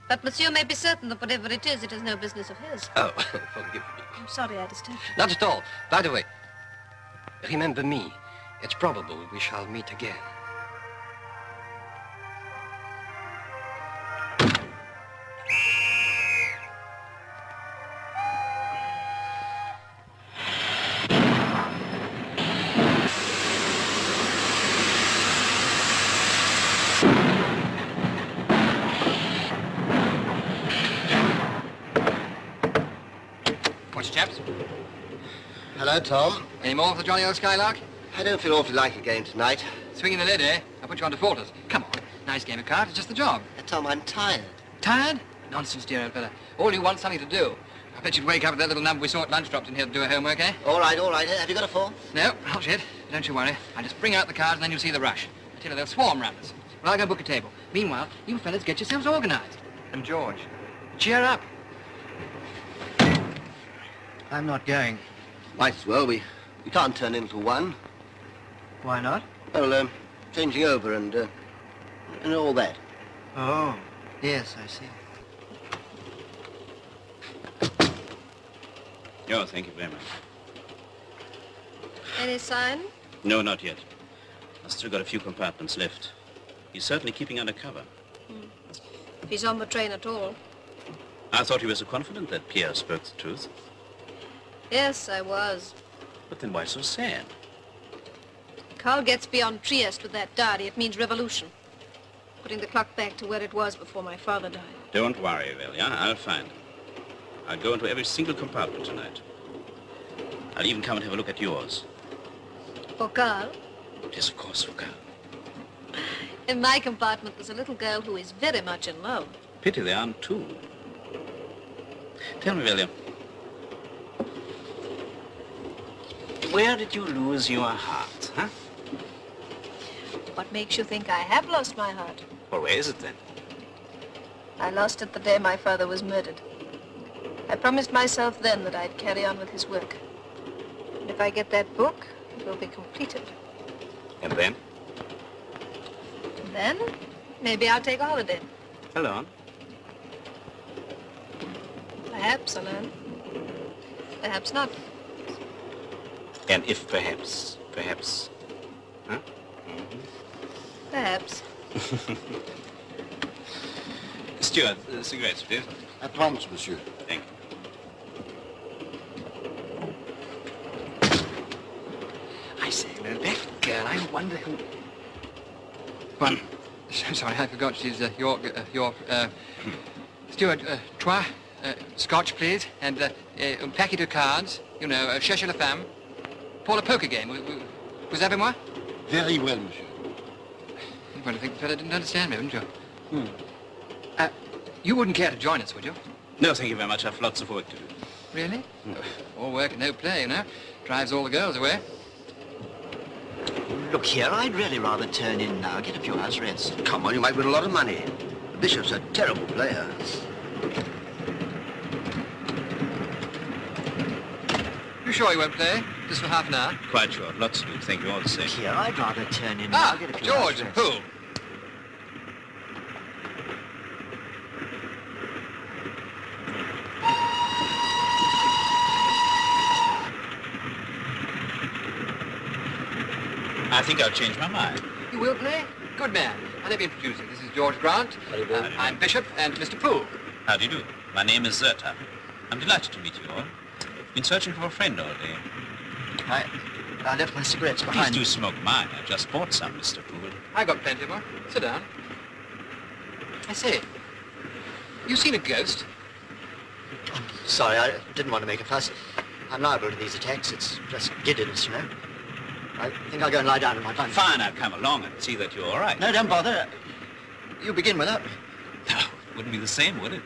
But monsieur may be certain that whatever it is no business of his. Oh, forgive me. I'm sorry I disturbed you. Not at all. By the way, remember me. It's probable we shall meet again. Chaps. Hello, Tom. Any more for the jolly old Skylark? I don't feel awfully like a game tonight. Swinging the lid, eh? I'll put you on defaulters. Come on. Nice game of cards. It's just the job. Tom, I'm tired. Tired? Nonsense, dear old fella. All you want something to do. I bet you'd wake up with that little number we saw at lunch dropped in here to do her homework, eh? All right, all right. Have you got a 4? No, not yet. Don't you worry. I'll just bring out the cards and then you'll see the rush. Tell her they'll swarm round us. Well, I'll go book a table. Meanwhile, you fellas get yourselves organized. And George, cheer up. I'm not going. Might as well. We can't turn into one. Why not? Well, changing over and all that. Oh, yes, I see. Oh, thank you very much. Any sign? No, not yet. I've still got a few compartments left. He's certainly keeping under cover. If he's on the train at all. I thought you were so confident that Pierre spoke the truth. Yes, I was. But then why so sad? Carl gets beyond Trieste with that diary. It means revolution. Putting the clock back to where it was before my father died. Don't worry, Valya. I'll find him. I'll go into every single compartment tonight. I'll even come and have a look at yours. For Carl? Yes, of course, for Carl. In my compartment, there's a little girl who is very much in love. Pity there aren't two. Tell me, Valya. Where did you lose your heart, huh? What makes you think I have lost my heart? Well, where is it then? I lost it the day my father was murdered. I promised myself then that I'd carry on with his work. And if I get that book, it will be completed. And then? And then, maybe I'll take a holiday. Alone? Perhaps alone. Perhaps not. And if perhaps, huh? Perhaps. Steward, cigarettes, please. At once, monsieur. Thank you. I say, that girl, I wonder who... Well, sorry, I forgot she's your steward, trois, scotch, please, and un paquet de cards, you know, cherchez la femme. Paul, a poker game. Vous avez moi? Very well, monsieur. Well, I think the fellow didn't understand me, wouldn't you? You wouldn't care to join us, would you? No, thank you very much. I've lots of work to do. Really? All work and no play, you know. Drives all the girls away. Look here, I'd really rather turn in now, get a few hours rest. Come on, you might win a lot of money. The bishop's a terrible player. You sure you won't play? Just for half an hour? Quite sure. Lots to do. Thank you all the same. Here, I'd rather turn in now, get a few George hours and rest. Poole. I think I'll change my mind. You will play? Good man. And let me introduce you. This is George Grant. I'm Bishop and Mr. Poole. How do you do? My name is Zurta. I'm delighted to meet you all. Been searching for a friend all day. I left my cigarettes behind. Please do smoke mine. I just bought some, Mr. Poole. I got plenty more. Sit down. I say, you seen a ghost? Sorry, I didn't want to make a fuss. I'm liable to these attacks. It's just giddiness, you know. I think I'll go and lie down in my bunk. Fine, I'll come along and see that you're all right. No, don't bother. You begin without me. No, wouldn't be the same, would it?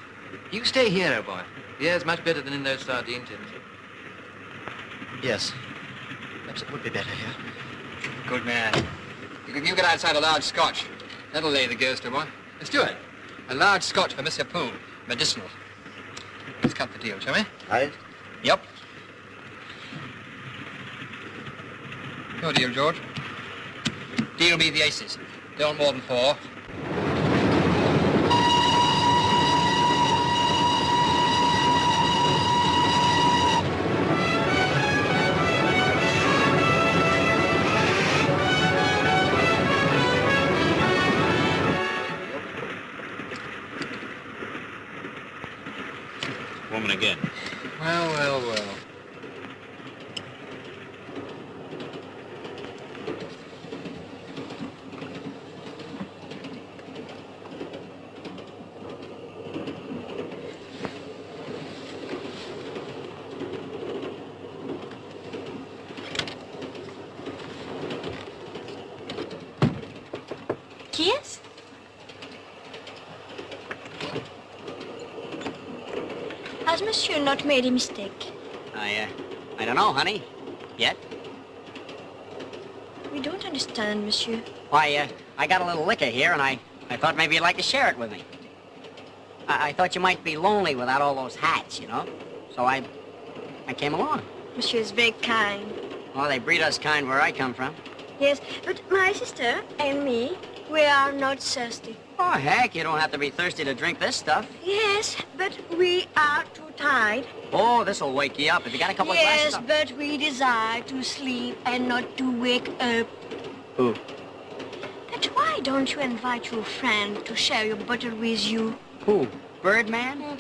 You stay here, old boy. The air's much better than in those sardine tins. Yes. Perhaps it would be better here. Good man. You get outside a large scotch. That'll lay the ghost, old boy. Steward, a large scotch for Mr. Poole. Medicinal. Let's cut the deal, shall we? Right. Yep. Your deal, George. Deal be the aces. Don't more than 4. Woman again. Well, well, well. Yes? Has Monsieur not made a mistake? I don't know, honey. Yet. We don't understand, monsieur. Why, I got a little liquor here, and I thought maybe you'd like to share it with me. I thought you might be lonely without all those hats, you know? So I came along. Monsieur is very kind. Well, they breed us kind where I come from. Yes, but my sister and me, we are not thirsty. Oh, heck, you don't have to be thirsty to drink this stuff. Yes, but we are too tired. Oh, this'll wake you up. If you got a couple of glasses... Yes, but we desire to sleep and not to wake up. Who? But why don't you invite your friend to share your bottle with you? Who? Birdman?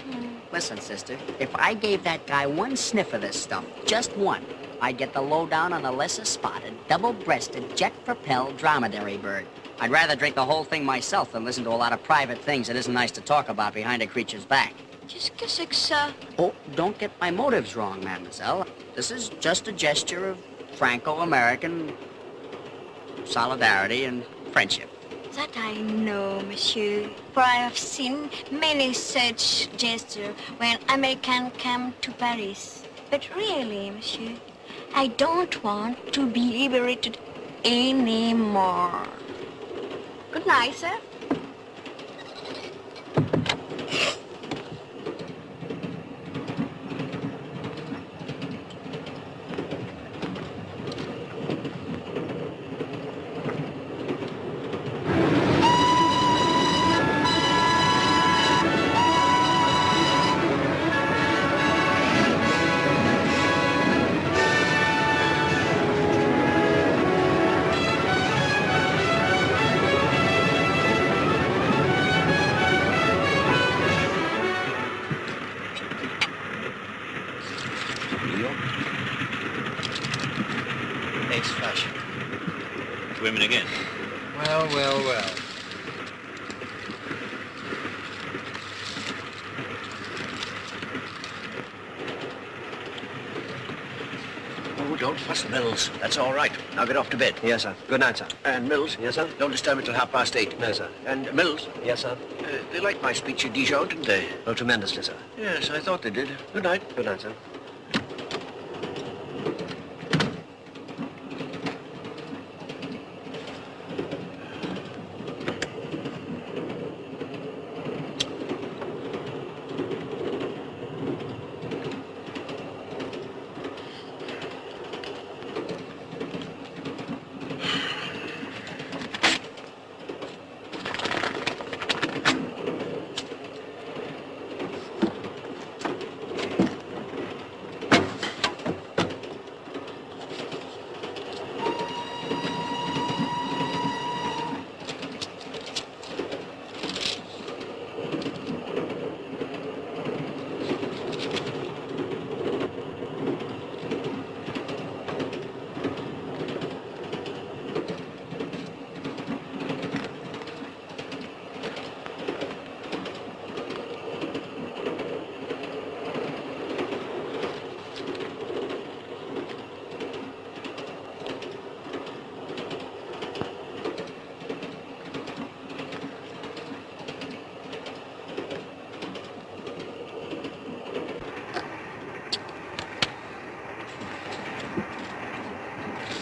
Listen, sister, if I gave that guy one sniff of this stuff, just one, I'd get the lowdown on a lesser spotted, double-breasted, jet-propelled dromedary bird. I'd rather drink the whole thing myself than listen to a lot of private things that isn't nice to talk about behind a creature's back. Qu'est-ce que c'est que ça? Oh, don't get my motives wrong, mademoiselle. This is just a gesture of Franco-American solidarity and friendship. That I know, monsieur, for I have seen many such gestures when Americans come to Paris. But really, monsieur, I don't want to be liberated anymore. Good night, sir. Ex-fashion. Women again. Well, well, well. Oh, don't fuss, Mills. That's all right. Now get off to bed. Yes, sir. Good night, sir. And Mills? Yes, sir? Don't disturb me till 8:30. No, sir. And Mills? Yes, sir? They liked my speech at Dijon, didn't they? Oh, tremendously, sir. Yes, I thought they did. Good night. Good night, sir.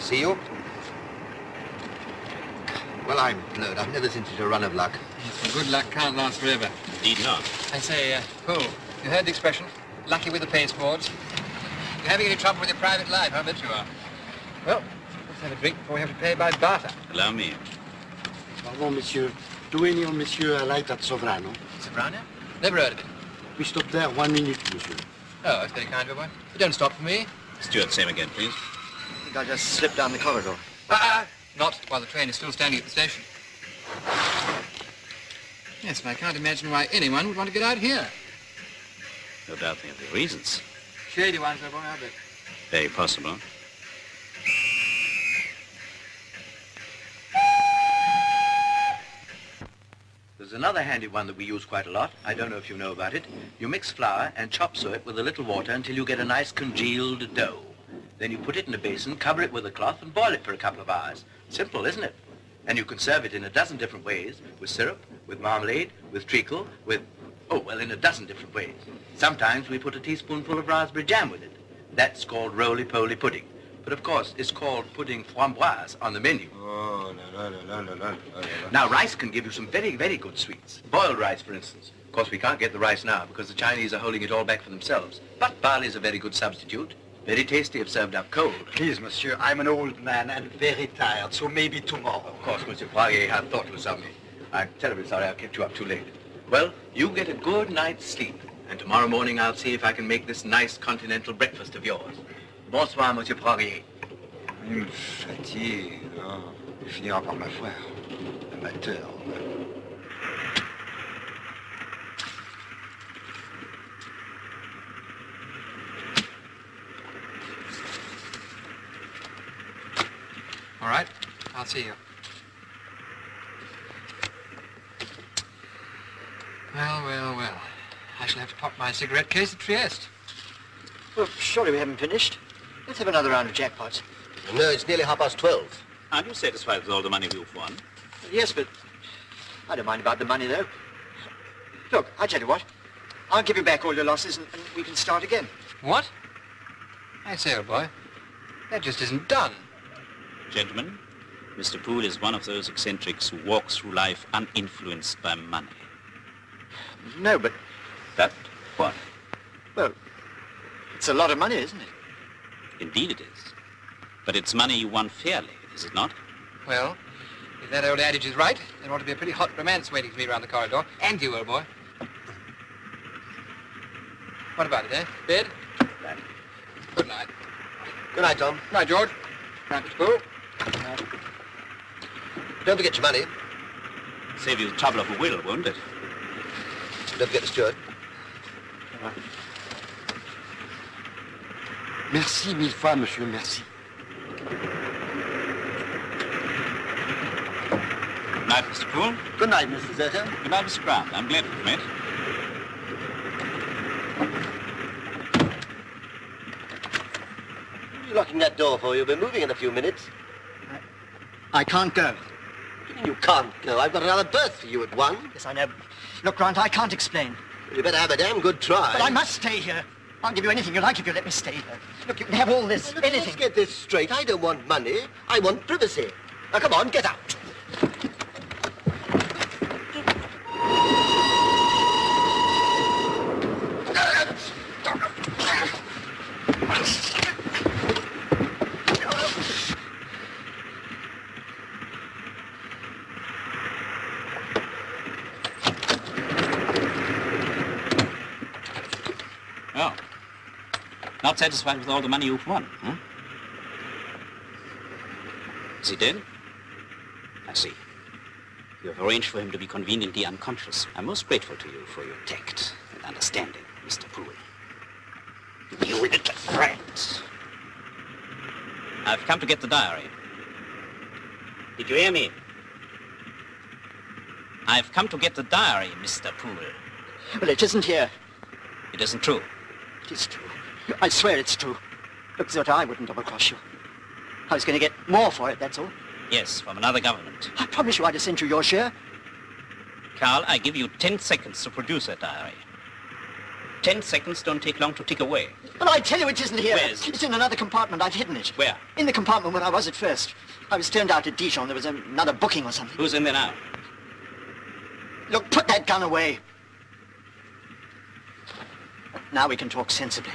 See you? Well, I'm blowed. I've never seen such a run of luck. Yes, good luck can't last forever. Indeed not. I say, Poole, you heard the expression? Lucky with the pasteboards. You're having any trouble with your private life, I bet you are. Well, let's have a drink before we have to pay by barter. Allow me. Pardon, monsieur. Do any of monsieur alight at Sovrano? Sovrano? Never heard of it. We stopped there 1 minute, monsieur. Oh, that's very kind of you, boy. You don't stop for me. Steward, same again, please. I think I'll just slip down the corridor. Not while the train is still standing at the station. Yes, but I can't imagine why anyone would want to get out here. No doubt they have their reasons. Shady ones, my boy, I bet. Very possible. There's another handy one that we use quite a lot. I don't know if you know about it. You mix flour and chop suey it with a little water until you get a nice congealed dough. Then you put it in a basin, cover it with a cloth, and boil it for a couple of hours. Simple, isn't it? And you can serve it in a dozen different ways, with syrup, with marmalade, with treacle, with... oh, well, in a dozen different ways. Sometimes we put a teaspoonful of raspberry jam with it. That's called roly-poly pudding. But of course, it's called pudding framboise on the menu. Oh, la la la la la la la. Now, rice can give you some very, very good sweets. Boiled rice, for instance. Of course, we can't get the rice now because the Chinese are holding it all back for themselves. But barley is a very good substitute. Very tasty if served up cold. Please, monsieur, I'm an old man and very tired, so maybe tomorrow. Of course, Monsieur Poirier had thoughtless of me. I'm terribly sorry I kept you up too late. Well, you get a good night's sleep, and tomorrow morning I'll see if I can make this nice continental breakfast of yours. Bonsoir, Monsieur Poirier. Il me fatigue, hein. Il finira par m'avoir. Amateur. All right, I'll see you. Well, well, well. I shall have to pop my cigarette case at Trieste. Well, surely we haven't finished. Let's have another round of jackpots. No, it's nearly 12:30. Aren't you satisfied with all the money you've won? Yes, but I don't mind about the money, though. Look, I tell you what. I'll give you back all your losses and we can start again. What? I say, old boy, that just isn't done. Gentlemen, Mr. Poole is one of those eccentrics who walks through life uninfluenced by money. No, but... That what? Well, it's a lot of money, isn't it? Indeed it is. But it's money you won fairly, is it not? Well, if that old adage is right, there ought to be a pretty hot romance waiting for me around the corridor. And you, old boy. What about it, eh? Bed? Good night. Good night, Tom. Good night, George. Good night, Mr. Poole. Don't forget your money. Save you the trouble of a will, won't it? Don't forget the steward. Merci mille fois, monsieur, merci. Good night, Mr. Poole. Good night, Mr. Zurta. Good night, Mr. Grant. I'm glad we've met. Who's locking that door for you? We'll be moving in a few minutes. I can't go. You can't go. I've got another berth for you at 1. Yes, I know. Look, Grant, I can't explain. Well, you better have a damn good try. But I must stay here. I'll give you anything you like if you let me stay here. Look, you can have all this, Look, anything. let's get this straight. I don't want money. I want privacy. Now, come on, get out. Oh. Not satisfied with all the money you've won, huh? Is he dead? I see. You have arranged for him to be conveniently unconscious. I'm most grateful to you for your tact and understanding, Mr. Poole. You little rat. I've come to get the diary. Did you hear me? I've come to get the diary, Mr. Poole. Well, it isn't here. It isn't true. It is true. I swear it's true. Look, Zurta, I wouldn't double-cross you. I was going to get more for it, that's all. Yes, from another government. I promise you I'd have sent you your share. Carl, I give you 10 seconds to produce that diary. 10 seconds don't take long to tick away. Well, I tell you it isn't here. Where is it? It's in another compartment. I've hidden it. Where? In the compartment where I was at first. I was turned out at Dijon. There was another booking or something. Who's in there now? Look, put that gun away. Now we can talk sensibly.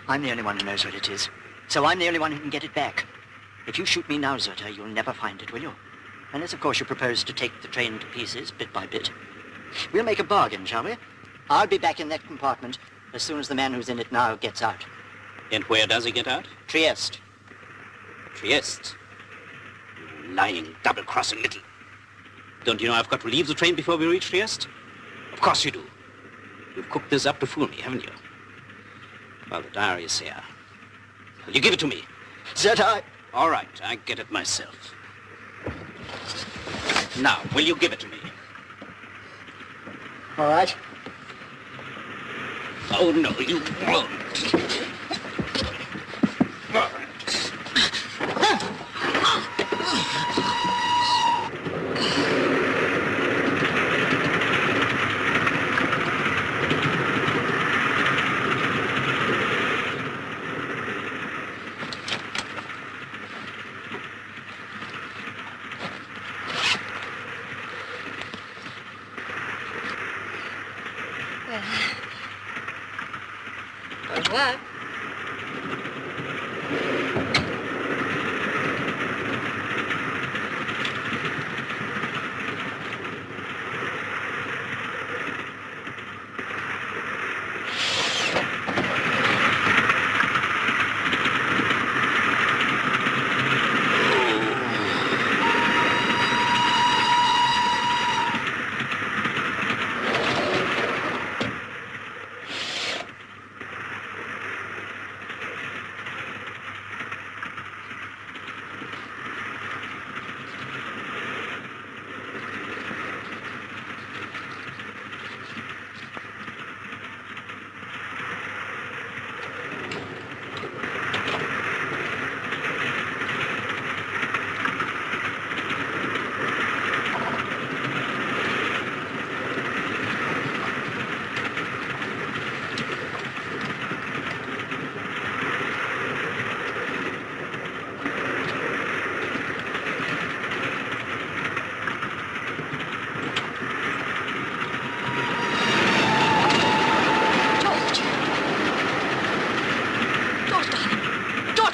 I'm the only one who knows what it is. So I'm the only one who can get it back. If you shoot me now, Zurta, you'll never find it, will you? Unless, of course, you propose to take the train to pieces, bit by bit. We'll make a bargain, shall we? I'll be back in that compartment as soon as the man who's in it now gets out. And where does he get out? Trieste. Trieste? You lying, double-crossing little... Don't you know I've got to leave the train before we reach Trieste? Of course you do. You've cooked this up to fool me, haven't you? Well, the diary is here. Will you give it to me? Zurta, All right, I get it myself. Now, will you give it to me? All right. Oh, no, you won't.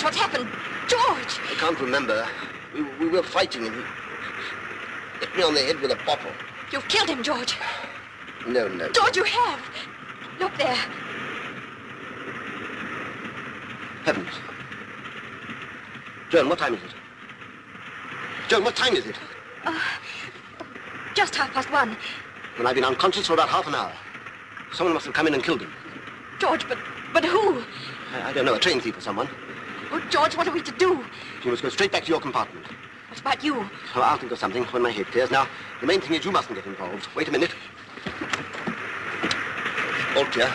what happened. George! I can't remember. We were fighting and he hit me on the head with a bottle. You've killed him, George. No. George, you have. Look there. Heavens. Joan, what time is it? Joan, what time is it? Just 1:30. Well, I've been unconscious for about half an hour. Someone must have come in and killed him. George, but who? I don't know, a train thief or someone. Oh, George, what are we to do? You must go straight back to your compartment. What about you? Oh, I'll think of something when my head clears. Now, the main thing is you mustn't get involved. Wait a minute. All clear.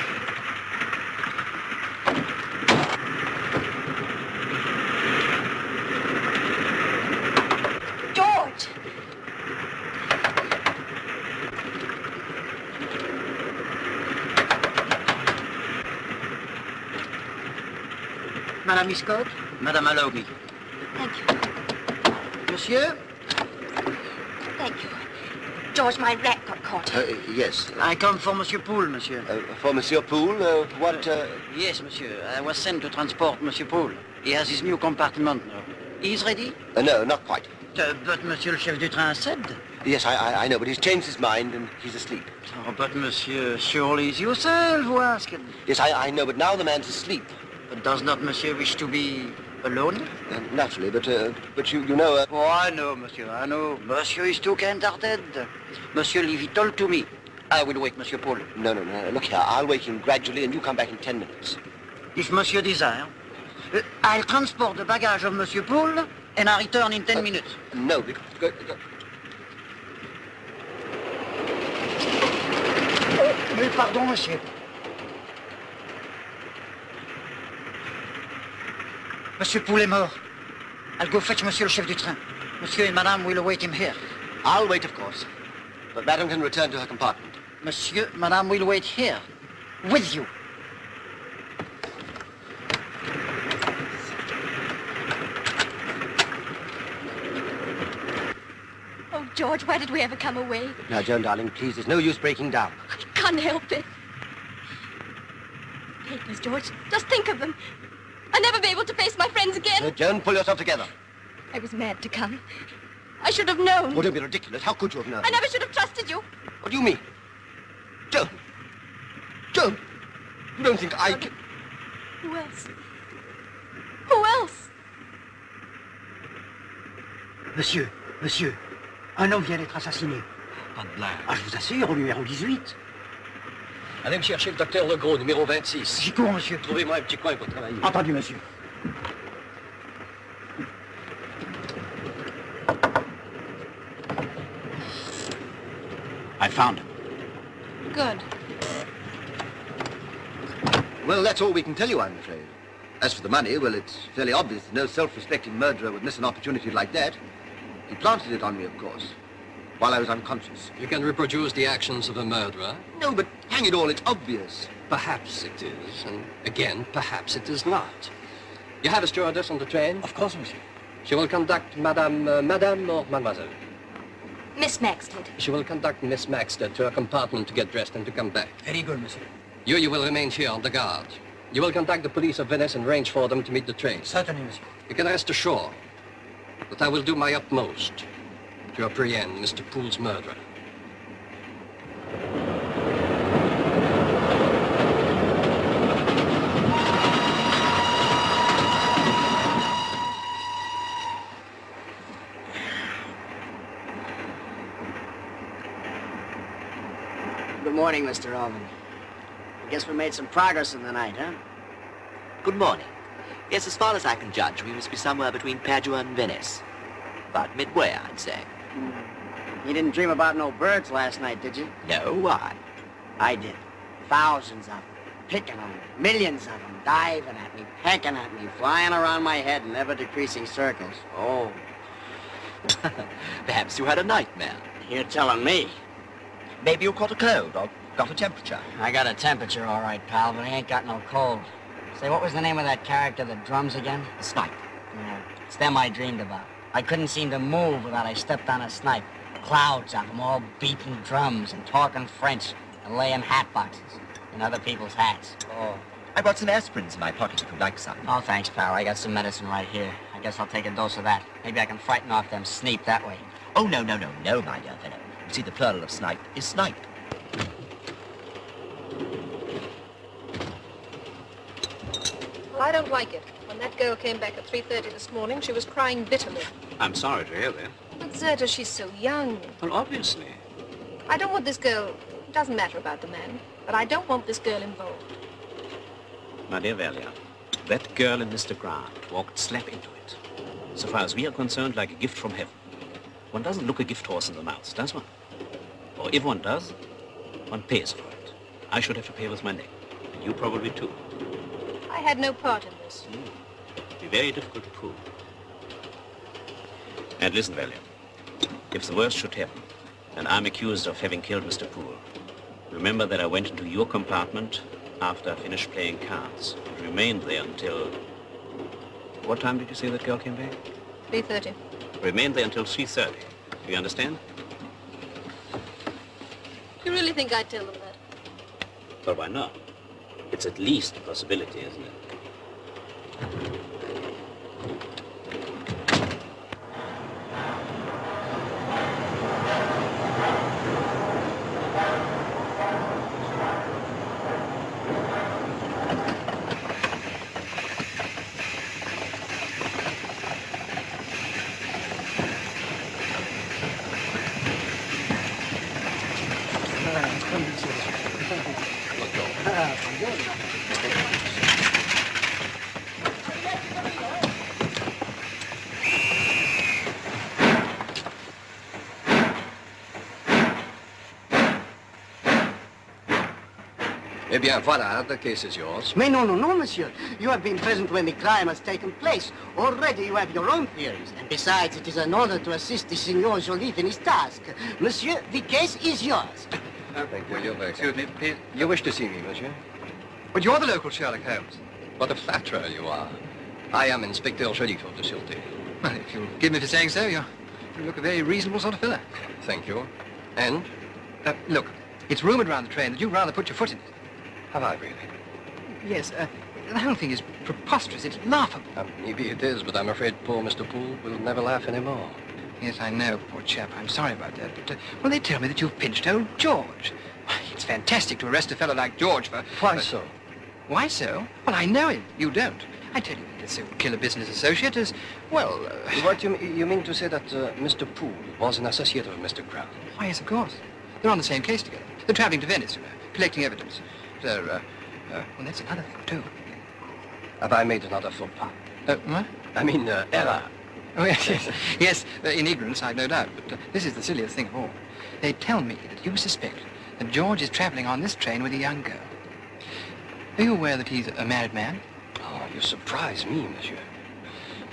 George! Madame Escort, Madame Alobi. Thank you. Monsieur? Thank you. George, my rat got caught. Yes. I come for Monsieur Poole, monsieur. For Monsieur Poole? What? Yes, monsieur. I was sent to transport Monsieur Poole. He has his new compartment now. He's ready? No, not quite. But Monsieur le Chef du Train said. Yes, I know, but he's changed his mind and he's asleep. Oh, but monsieur, surely it's yourself who asked him. Yes, I know, but now the man's asleep. But does not monsieur wish to be alone? Naturally, but you know... Oh, I know, monsieur, I know. Monsieur is too kind-hearted. Monsieur, leave it all to me. I will wake Monsieur Poole. No. Look here, I'll wake him gradually and you come back in 10 minutes. If monsieur desire, I'll transport the baggage of Monsieur Poole and I return in 10 minutes. No, go. Mais pardon, monsieur. Monsieur Poole est mort. I'll go fetch Monsieur le Chef du Train. Monsieur and Madame will await him here. I'll wait, of course. But Madame can return to her compartment. Monsieur, Madame will wait here. With you. Oh, George, why did we ever come away? Now, Joan, darling, please, there's no use breaking down. I can't help it. Papers, George. Just think of them. I'll never be able to face my friends again. Joan, pull yourself together. I was mad to come. I should have known. Oh, don't be ridiculous. How could you have known? I never should have trusted you. What do you mean? Joan! Joan! You don't think I can... Who else? Who else? Monsieur, un homme vient d'être assassiné. Pas de blague. Ah, je vous assure, au numéro 18. Allez me chercher le docteur Legros, numéro 26. J'y cours, monsieur. Trouvez-moi un petit coin pour travailler. Entendu, monsieur. I found him. Good. Well, that's all we can tell you, I'm afraid. As for the money, well, it's fairly obvious that no self-respecting murderer would miss an opportunity like that. He planted it on me, of course, while I was unconscious. You can reproduce the actions of a murderer? No, but hang it all, it's obvious. Perhaps it is, and again, perhaps it is not. You have a stewardess on the train? Of course, monsieur. She will conduct Madame or Mademoiselle? Miss Maxted. She will conduct Miss Maxted to her compartment to get dressed and to come back. Very good, monsieur. You will remain here on the guard. You will contact the police of Venice and arrange for them to meet the train. Certainly, monsieur. You can rest assured that I will do my utmost to apprehend Mr. Poole's murderer. Good morning, Mr. Alvin. I guess we made some progress in the night, huh? Good morning. Yes, as far as I can judge, we must be somewhere between Padua and Venice. About midway, I'd say. You didn't dream about no birds last night, did you? No, why? I did. Thousands of them. Picking on me. Millions of them. Diving at me. Pecking at me. Flying around my head in ever-decreasing circles. Oh. Perhaps you had a nightmare. You're telling me. Maybe you caught a cold or got a temperature. I got a temperature, all right, pal, but I ain't got no cold. Say, what was the name of that character that drums again? A snipe. Yeah, it's them I dreamed about. I couldn't seem to move without I stepped on a snipe. Clouds of them all beating drums and talking French and laying hat boxes in other people's hats. Oh. I brought some aspirins in my pocket if you'd like some. Oh, thanks, pal. I got some medicine right here. I guess I'll take a dose of that. Maybe I can frighten off them sneak that way. Oh, no, my dear fellow. You see, the plural of snipe is snipe. Well, I don't like it. When that girl came back at 3:30 this morning, she was crying bitterly. I'm sorry to hear that. But Zurta, she's so young. Well, obviously. I don't want this girl... It doesn't matter about the man, but I don't want this girl involved. My dear Valya, that girl and Mr. Grant walked slap into it. So far as we are concerned, like a gift from heaven. One doesn't look a gift horse in the mouth, does one? Or if one does, one pays for it. I should have to pay with my neck. And you probably too. I had no part in this. It'd be very difficult to prove. And listen, Valya, if the worst should happen, and I'm accused of having killed Mr. Poole, remember that I went into your compartment after I finished playing cards and remained there until... What time did you say that girl came back? 3:30. Remained there until 3:30. Do you understand? You really think I'd tell them that? Well, why not? It's at least a possibility, isn't it? Eh bien, voilà, the case is yours. Mais no, monsieur. You have been present when the crime has taken place. Already you have your own theories. And besides, it is an honor to assist the Signor Joliffe in his task. Monsieur, the case is yours. Thank you, you're very Excuse me, please. You wish to see me, monsieur? But you're the local Sherlock Holmes. What a flatterer you are. I am Inspector Joliffe of the Sûreté. Well, if you'll give me for saying so, you look a very reasonable sort of fellow. Thank you. And? Look, it's rumoured round the train that you'd rather put your foot in it. Have I really? Yes, the whole thing is preposterous. It's laughable. Maybe it is, but I'm afraid poor Mr. Poole will never laugh anymore. Yes, I know, poor chap. I'm sorry about that. But, well, they tell me that you've pinched old George. It's fantastic to arrest a fellow like George for... Why so? Why so? Well, I know him. You don't. I tell you, to so kill a business associate is, well... What, you mean to say that Mr. Poole was an associate of Mr. Grant? Why, yes, of course. They're on the same case together. They're travelling to Venice, you know, collecting evidence. They're, well, that's another thing, too. Have I made another faux pas? What? I mean, error. Oh, yes. Yes, in ignorance, I've no doubt. But this is the silliest thing of all. They tell me that you suspect that George is travelling on this train with a young girl. Are you aware that he's a married man? Oh, you surprise me, monsieur.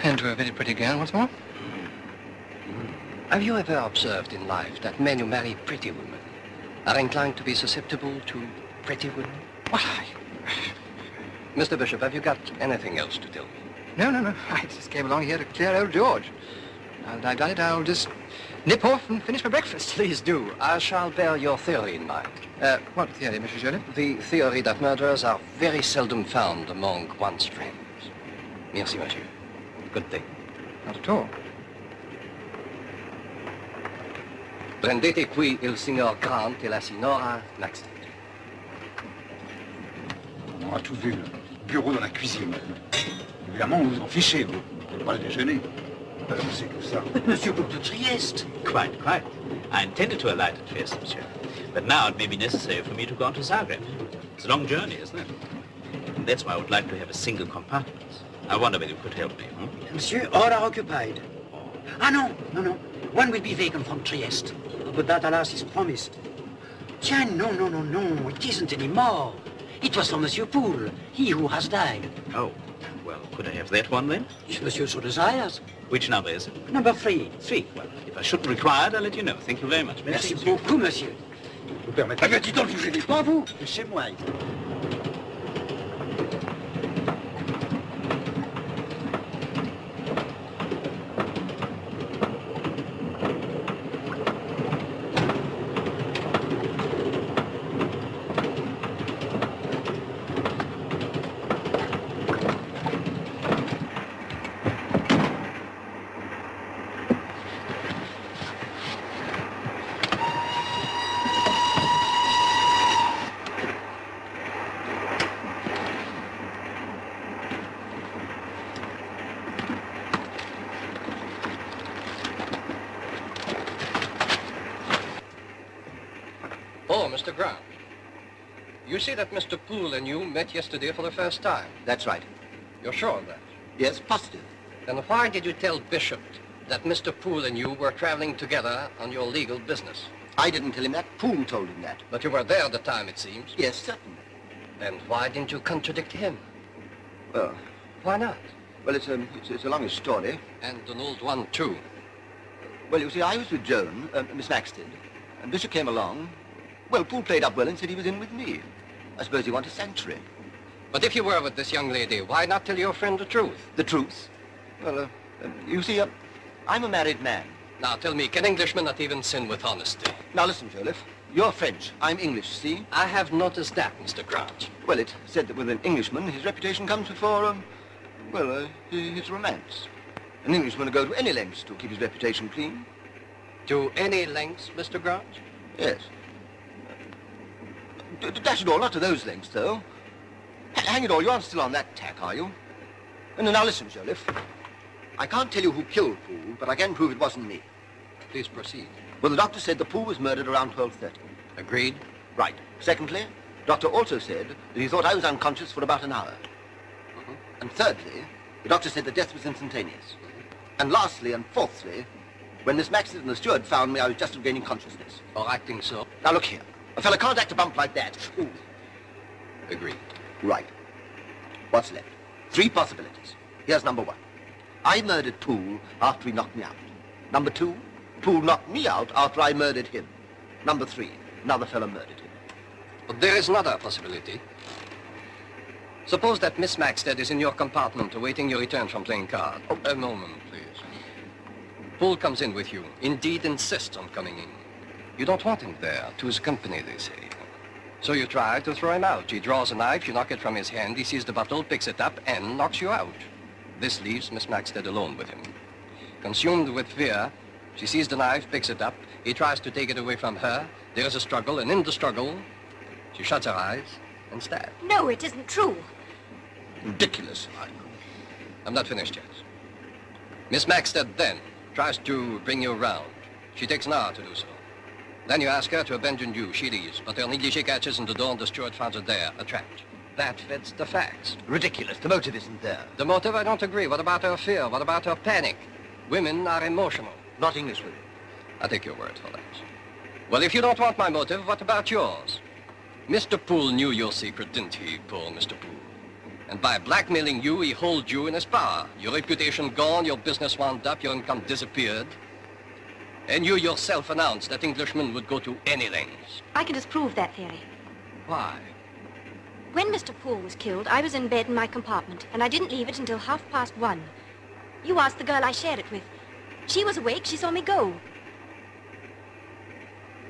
And to a very pretty girl, what's more? Have you ever observed in life that men who marry pretty women are inclined to be susceptible to pretty women? Why? Mr. Bishop, have you got anything else to tell me? No. I just came along here to clear old George. Now that I've done it, I'll just nip off and finish my breakfast. Please do. I shall bear your theory in mind. What theory, Monsieur Joly? The theory that murderers are very seldom found among one's friends. Merci, monsieur. Good day. Not at all. Prendete qui il signor Grant e la signora Maxton. On a tout vu, le bureau dans la cuisine. Évidemment, vous vous en fichez, vous. Vous pas le déjeuner. C'est tout ça. But Monsieur booked to Trieste. Quite. I intended to alight at Trieste, monsieur. But now it may be necessary for me to go on to Zagreb. It's a long journey, isn't it? And that's why I would like to have a single compartment. I wonder whether you could help me, Monsieur, all are occupied. Ah, no. One will be vacant from Trieste. But that, alas, is promised. Tiens, no. It isn't anymore. It was for Monsieur Poole, he who has died. Oh, well, could I have that one then? If Monsieur so desires. Which number is it? Number 3. 3. Well, if I shouldn't require it, I'll let you know. Thank you very much. Merci beaucoup, monsieur. Vous permettez... Ah, dis donc, vous gênez pas, vous? Chez moi. Mr. Grant, you see that Mr. Poole and you met yesterday for the first time? That's right. You're sure of that? Yes, positive. Then why did you tell Bishop that Mr. Poole and you were traveling together on your legal business? I didn't tell him that. Poole told him that. But you were there at the time, it seems. Yes, certainly. Then why didn't you contradict him? Well... Why not? Well, it's a longer story. And an old one, too. Well, you see, I was with Joan, Miss Maxted, and Bishop came along. Well, Poole played up well and said he was in with me. I suppose he wanted sanctuary. But if you were with this young lady, why not tell your friend the truth? The truth? Well, you see, I'm a married man. Now, tell me, can Englishmen not even sin with honesty? Now, listen, Joseph. You're French. I'm English, see? I have noticed that, Mr. Grant. Well, it's said that with an Englishman, his reputation comes before, his romance. An Englishman will go to any lengths to keep his reputation clean. To any lengths, Mr. Grant? Yes. Dash it all, not to those lengths, though. Hang it all, you aren't still on that tack, are you? And now listen, Joliffe. I can't tell you who killed Poole, but I can prove it wasn't me. Please proceed. Well, the doctor said the Poole was murdered around 12:30. Agreed? Right. Secondly, doctor also said that he thought I was unconscious for about an hour. And thirdly, the doctor said the death was instantaneous. And lastly and fourthly, when Miss Maxted and the steward found me, I was just regaining consciousness. Oh, I think so. Now, look here. A fella can't act a bump like that. Ooh. Agreed. Right. What's left? 3 possibilities. Here's number 1. I murdered Poole after he knocked me out. Number 2, Poole knocked me out after I murdered him. Number 3, another fella murdered him. But there is another possibility. Suppose that Miss Maxted is in your compartment awaiting your return from playing cards. Oh, a moment, please. Poole comes in with you. Indeed insists on coming in. You don't want him there. To his company, they say. So you try to throw him out. He draws a knife, you knock it from his hand, he sees the bottle, picks it up, and knocks you out. This leaves Miss Maxted alone with him. Consumed with fear, she sees the knife, picks it up, he tries to take it away from her. There is a struggle, and in the struggle, she shuts her eyes and stabs. No, it isn't true. Ridiculous. I'm not finished yet. Miss Maxted then tries to bring you round. She takes an hour to do so. Then you ask her to abandon you. She leaves, but her negligee catches in the door and the steward finds her there, trapped. That fits the facts. Ridiculous. The motive isn't there. The motive, I don't agree. What about her fear? What about her panic? Women are emotional. Not English women. I take your word for that. Well, if you don't want my motive, what about yours? Mr. Poole knew your secret, didn't he, poor Mr. Poole? And by blackmailing you, he holds you in his power. Your reputation gone, your business wound up, your income disappeared. And you yourself announced that Englishmen would go to any lengths. I can disprove that theory. Why? When Mr. Poole was killed, I was in bed in my compartment, and I didn't leave it until 1:30. You asked the girl I shared it with. She was awake, she saw me go.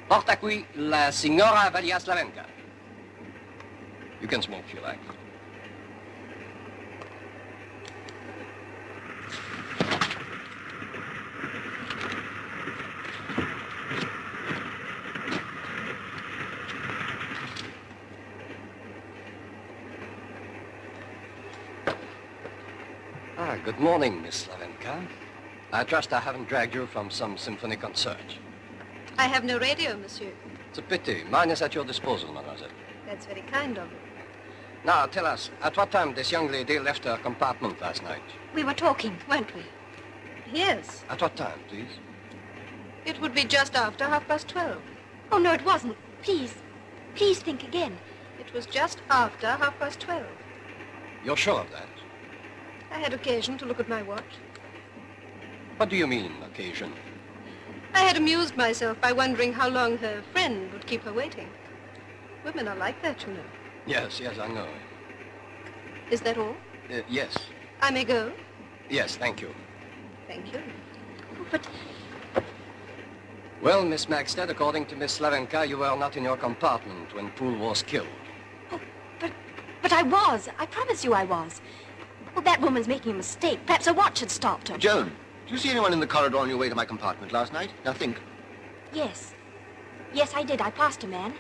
Porta qui la signora Valya Slavenka. You can smoke if you like. Good morning, Miss Slavenka. I trust I haven't dragged you from some symphony concert. I have no radio, monsieur. It's a pity. Mine is at your disposal, mademoiselle. That's very kind of you. Now, tell us, at what time this young lady left her compartment last night? We were talking, weren't we? Yes. At what time, please? It would be just after 12:30. Oh, no, it wasn't. Please think again. It was just after 12:30. You're sure of that? I had occasion to look at my watch. What do you mean, occasion? I had amused myself by wondering how long her friend would keep her waiting. Women are like that, you know. Yes, I know. Is that all? Yes. I may go? Yes, thank you. Thank you. But... Well, Miss Maxted, according to Miss Slavenka, you were not in your compartment when Poole was killed. Oh, but I was. I promise you I was. Well, that woman's making a mistake. Perhaps her watch had stopped her. Joan, did you see anyone in the corridor on your way to my compartment last night? Now think. Yes. Yes, I did. I passed a man.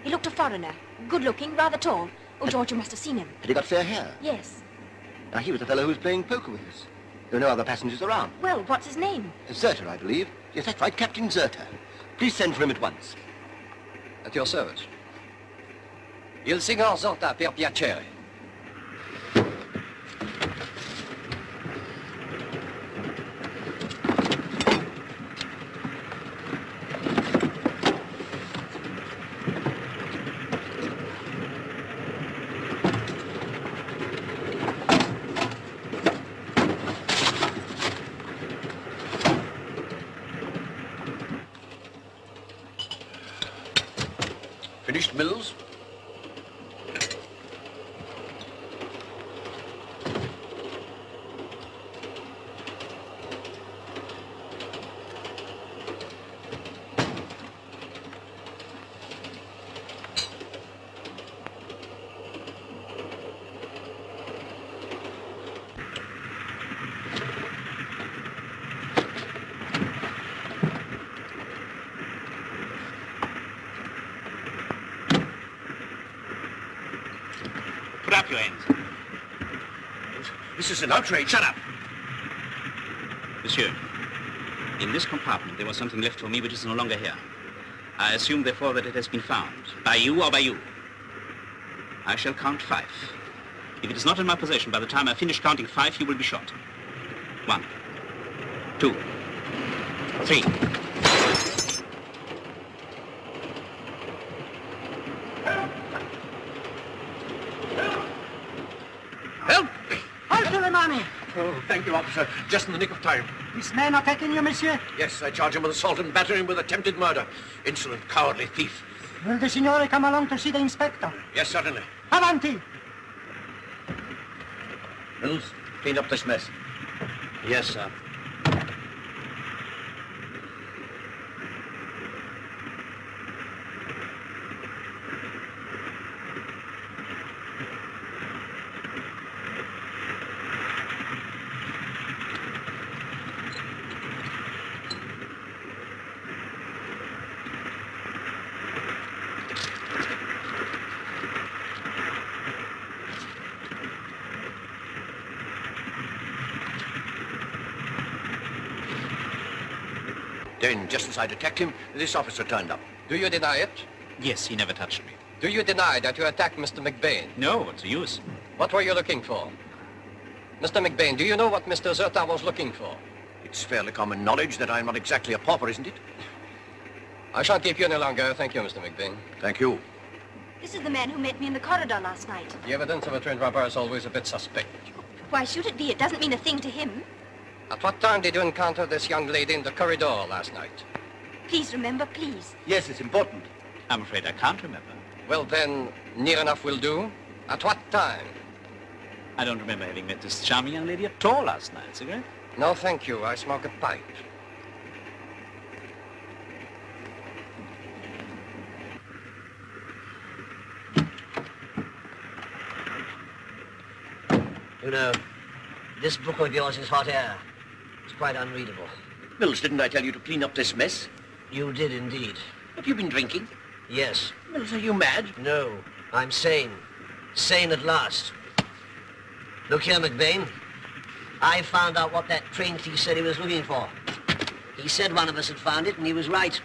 He looked a foreigner. Good-looking, rather tall. Oh, George, you must have seen him. Had he got fair hair? Yes. Now, he was the fellow who was playing poker with us. There were no other passengers around. Well, what's his name? Zurta, I believe. Yes, that's right, Captain Zurta. Please send for him at once. At your service. Il signor Zurta, per piacere. Finished, Mills? Put up your hands. This is an outrage. Shut up. Monsieur, in this compartment there was something left for me which is no longer here. I assume, therefore, that it has been found. By you or by you. I shall count 5. If it is not in my possession by the time I finish counting 5, you will be shot. 1, 2, 3. Help me! Halt to the money! Oh, thank you, officer. Just in the nick of time. This man attacking you, monsieur? Yes, I charge him with assault and batter him with attempted murder. Insolent, cowardly thief. Will the signore come along to see the inspector? Yes, certainly. Avanti! Mills, clean up this mess. Yes, sir. Then, just as I detect him, this officer turned up. Do you deny it? Yes, he never touched me. Do you deny that you attacked Mr. McBain? No, what's the use? What were you looking for? Mr. McBain, do you know what Mr. Zurta was looking for? It's fairly common knowledge that I'm not exactly a pauper, isn't it? I shan't keep you any longer. Thank you, Mr. McBain. Thank you. This is the man who met me in the corridor last night. The evidence of a train robber is always a bit suspect. Why should it be? It doesn't mean a thing to him. At what time did you encounter this young lady in the corridor last night? Please remember, please. Yes, it's important. I'm afraid I can't remember. Well, then, near enough will do. At what time? I don't remember having met this charming young lady at all last night. Cigarette? No, thank you. I smoke a pipe. You know, this book of yours is hot air. It's quite unreadable. Mills, didn't I tell you to clean up this mess? You did indeed. Have you been drinking? Yes. Mills, are you mad? No, I'm sane. Sane at last. Look here, McBain. I found out what that train thief said he was looking for. He said one of us had found it, and he was right.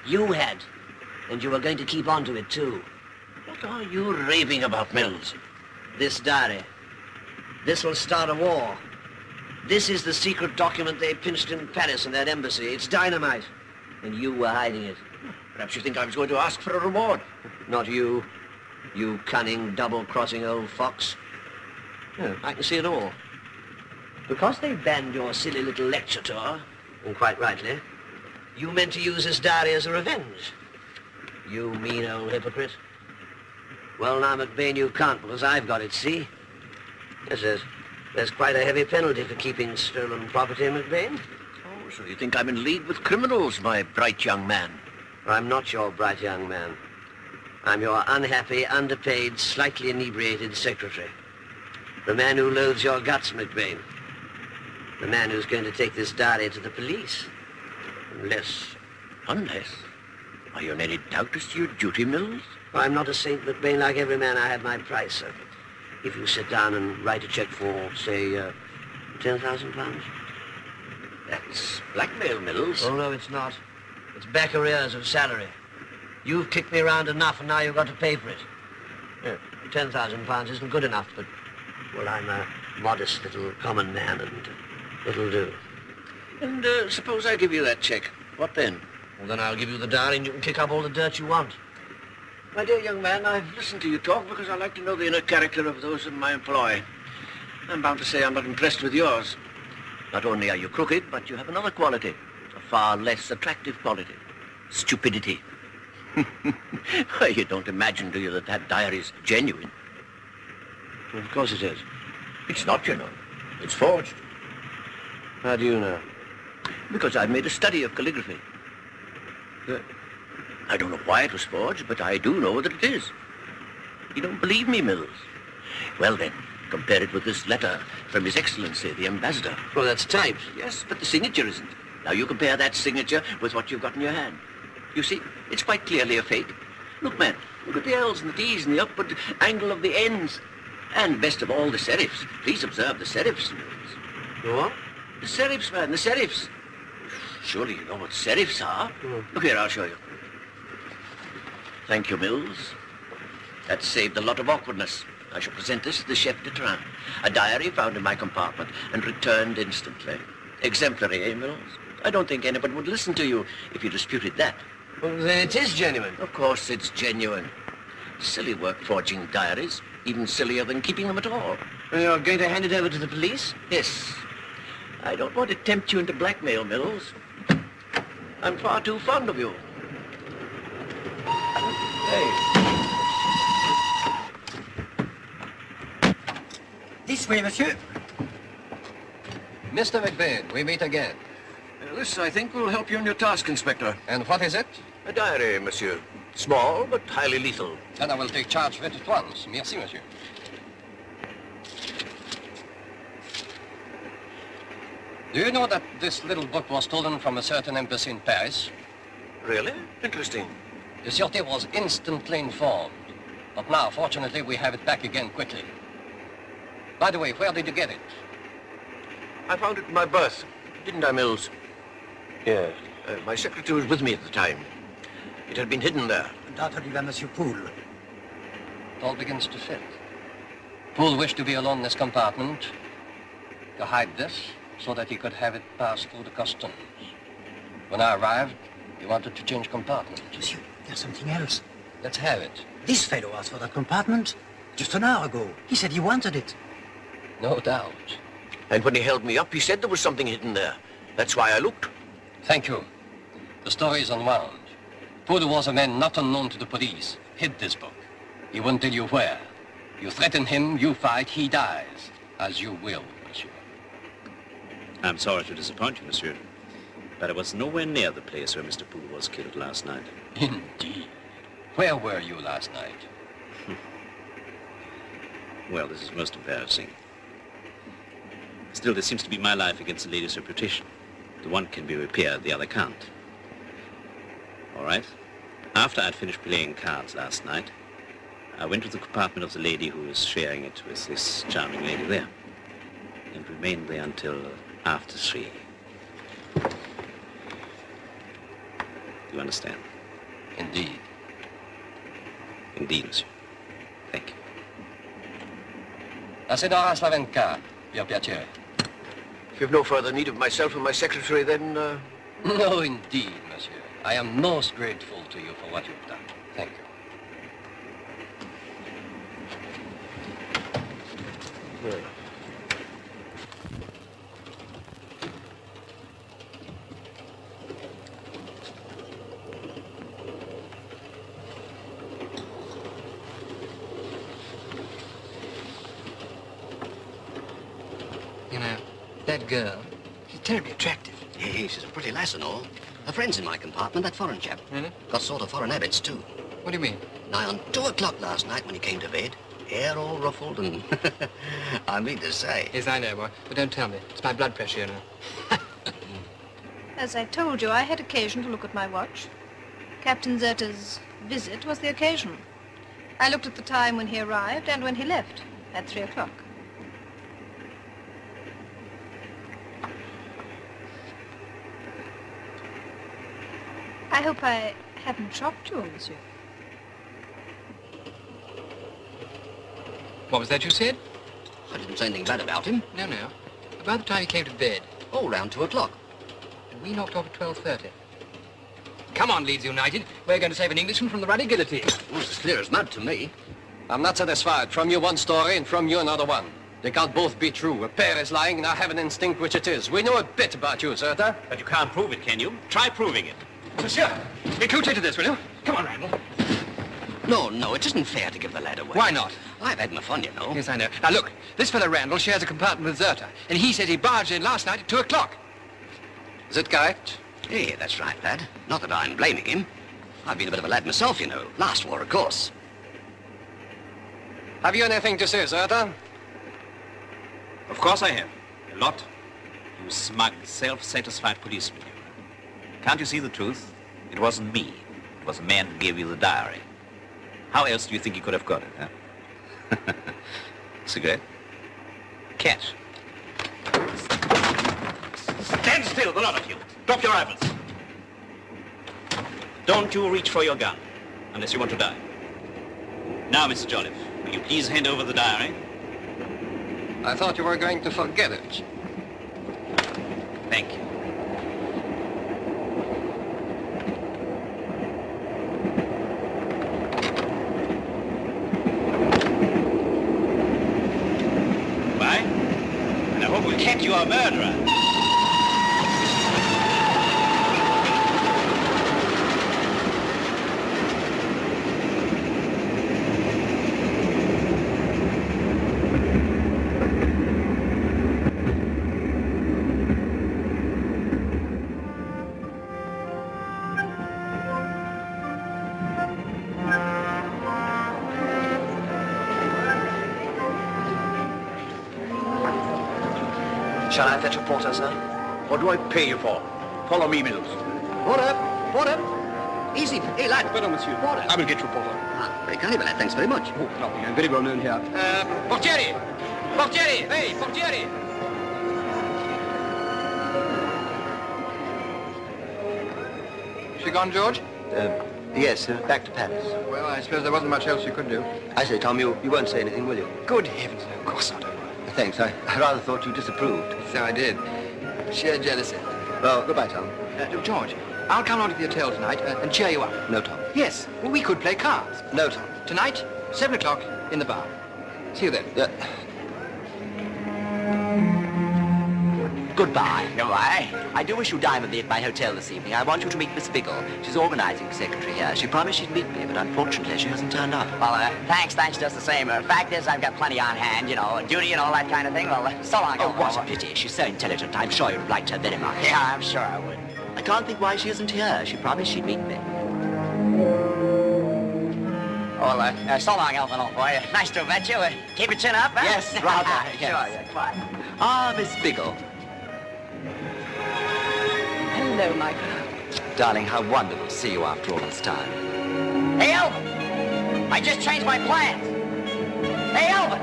You had. And you were going to keep on to it, too. What are you raving about, Mills? This diary. This will start a war. This is the secret document they pinched in Paris in that embassy. It's dynamite. And you were hiding it. Perhaps you think I was going to ask for a reward. Not you. You cunning, double-crossing old fox. No, I can see it all. Because they banned your silly little lecture tour, and quite rightly, you meant to use this diary as a revenge. You mean old hypocrite. Well, now, McBain, you can't, because I've got it, see? Yes, there's quite a heavy penalty for keeping stolen property, McBain. Oh, so you think I'm in league with criminals, my bright young man? I'm not your bright young man. I'm your unhappy, underpaid, slightly inebriated secretary. The man who loathes your guts, McBain. The man who's going to take this diary to the police. Unless... Are you in any doubt as to your duty, Mills? I'm not a saint, McBain. Like every man, I have my price, sir. If you sit down and write a check for, say, £10,000. That's blackmail, Mills. Oh, no, it's not. It's back arrears of salary. You've kicked me around enough, and now you've got to pay for it. Yeah, £10,000 isn't good enough, but, well, I'm a modest little common man, and it'll do. And suppose I give you that cheque. What then? Well, then I'll give you the diary, and you can kick up all the dirt you want. My dear young man, I've listened to you talk because I like to know the inner character of those in my employ. I'm bound to say I'm not impressed with yours. Not only are you crooked, but you have another quality, a far less attractive quality. Stupidity. Why, you don't imagine, do you, that that diary's genuine? Well, of course it is. It's not, you know. It's forged. How do you know? Because I've made a study of calligraphy. I don't know why it was forged, but I do know that it is. You don't believe me, Mills? Well, then, compare it with this letter from His Excellency, the Ambassador. Well, that's typed. Yes, but the signature isn't. Now, you compare that signature with what you've got in your hand. You see, it's quite clearly a fake. Look, man, look at the L's and the T's and the upward angle of the N's. And best of all, the serifs. Please observe the serifs, Mills. What? The serifs, man, the serifs. Surely you know what serifs are. Look here, I'll show you. Thank you, Mills. That saved a lot of awkwardness. I shall present this to the chef de train. A diary found in my compartment and returned instantly. Exemplary, eh, Mills? I don't think anybody would listen to you if you disputed that. Well, then it is genuine. Of course it's genuine. Silly work forging diaries. Even sillier than keeping them at all. You're going to hand it over to the police? Yes. I don't want to tempt you into blackmail, Mills. I'm far too fond of you. Hey. This way, monsieur. Mr. McBain, we meet again. This, I think, will help you in your task, Inspector. And what is it? A diary, monsieur. Small, but highly lethal. Then I will take charge of it at once. Merci, monsieur. Do you know that this little book was stolen from a certain embassy in Paris? Really? Interesting. The Sûreté was instantly informed. But now, fortunately, we have it back again quickly. By the way, where did you get it? I found it in my berth. Didn't I, Mills? Yes. My secretary was with me at the time. It had been hidden there. Undoubtedly by Monsieur Poole. It all begins to fit. Poole wished to be alone in this compartment, to hide this, so that he could have it pass through the customs. When I arrived, he wanted to change compartment. Monsieur, there's something else. Let's have it. This fellow asked for that compartment just an hour ago. He said he wanted it. No doubt. And when he held me up, he said there was something hidden there. That's why I looked. Thank you. The story is unwound. Poole was a man not unknown to the police. Hid this book. He won't tell you where. You threaten him, you fight, he dies. As you will, monsieur. I'm sorry to disappoint you, monsieur, but I was nowhere near the place where Mr. Poole was killed last night. Indeed. Where were you last night? Well, this is most embarrassing. Still, this seems to be my life against the lady's reputation. The one can be repaired, the other can't. All right. After I'd finished playing cards last night, I went to the compartment of the lady who was sharing it with this charming lady there, and remained there until after 3. You understand? Indeed. Indeed, monsieur. Thank you. La signora Slavenka, your piacere. If you've no further need of myself and my secretary, then... No, indeed, monsieur. I am most grateful to you for what you've done. Thank you. Yeah. You know, that girl, she's terribly attractive. Hey, she's a pretty lass and all. Her friend's in my compartment, that foreign chap. Really? Got sort of foreign habits, too. What do you mean? Nigh on 2 o'clock last night when he came to bed. Hair all ruffled and... I mean to say. Yes, I know, boy. But don't tell me. It's my blood pressure, you know. As I told you, I had occasion to look at my watch. Captain Zurta's visit was the occasion. I looked at the time when he arrived and when he left, at 3 o'clock. I hope I haven't shocked you, monsieur. What was that you said? I didn't say anything bad about him. No. About the time he came to bed. Oh, around 2 o'clock. And we knocked off at 12:30. Come on, Leeds United. We're going to save an Englishman from the ruddy guillotine. Well, it's as clear as mud to me. I'm not satisfied. From you one story and from you another one. They can't both be true. A pair is lying and I have an instinct which it is. We know a bit about you, Zurta. But you can't prove it, can you? Try proving it. Monsieur, be cootie to this, will you? Come on, Randall. No, it isn't fair to give the lad away. Why not? I've had my fun, you know. Yes, I know. Now, look, this fellow Randall shares a compartment with Zurta, and he says he barged in last night at 2 o'clock. Is it correct? Yeah, that's right, lad. Not that I'm blaming him. I've been a bit of a lad myself, you know. Last war, of course. Have you anything to say, Zurta? Of course I have. A lot. You smug, self-satisfied policeman. Can't you see the truth? It wasn't me. It was a man who gave you the diary. How else do you think he could have got it, huh? Cigarette? Catch. Stand still, the lot of you. Drop your rifles. Don't you reach for your gun, unless you want to die. Now, Mr. Jolliffe, will you please hand over the diary? I thought you were going to forget it. Thank you. Goodbye. And I hope we'll catch you a murderer. Shall I fetch a porter, sir? What do I pay you for? Follow me, Mills. Porter! Easy. Hey, lad. Pardon, monsieur. Porter. I will get you, porter. Ah, very kind of you, lad. Thanks very much. Oh, lovely. I'm very well known here. Portieri! Portieri! Hey, portieri! She gone, George? Yes, back to Paris. Well, I suppose there wasn't much else you could do. I say, Tom, you won't say anything, will you? Good heavens, no, of course not. Thanks. I rather thought you disapproved. So I did. Sheer jealousy. Well, goodbye, Tom. George, I'll come along to the hotel tonight and cheer you up. No, Tom. Yes, well, we could play cards. No, Tom. Tonight, 7 o'clock in the bar. See you then. Goodbye. Goodbye. I do wish you'd dine with me at my hotel this evening. I want you to meet Miss Biggle. She's organizing secretary here. She promised she'd meet me, but unfortunately she hasn't turned up. Well, thanks just the same. Fact is, I've got plenty on hand, you know, duty and all that kind of thing. Well, so long. Oh, what a pity. She's so intelligent. I'm sure you'd like her very much. Yeah, I'm sure I would. I can't think why she isn't here. She promised she'd meet me. Well, so long, Elvin, old boy. Nice to have met you. Keep your chin up, huh? Yes, rather. Yes. Sure, yeah, come on. Ah, Miss Biggle. Hello, my girl. Darling, how wonderful to see you after all this time. Hey, Elvin! I just changed my plans. Hey, Elvin!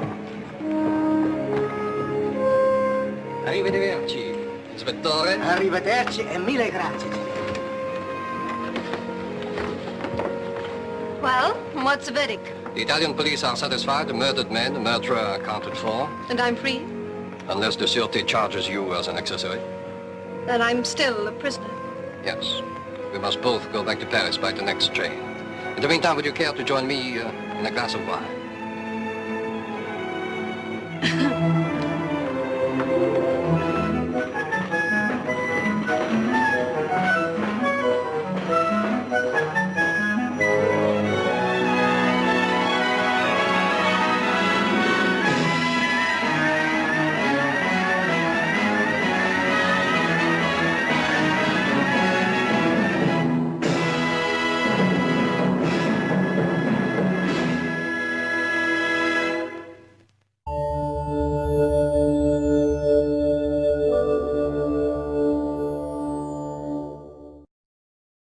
Arrivederci, Ispettore. Arrivederci e mille grazie. Well, what's the verdict? The Italian police are satisfied. The murdered man, the murderer, accounted for. And I'm free? Unless the Sûreté charges you as an accessory. Then I'm still a prisoner. Yes. We must both go back to Paris by the next train. In the meantime, would you care to join me in a glass of wine?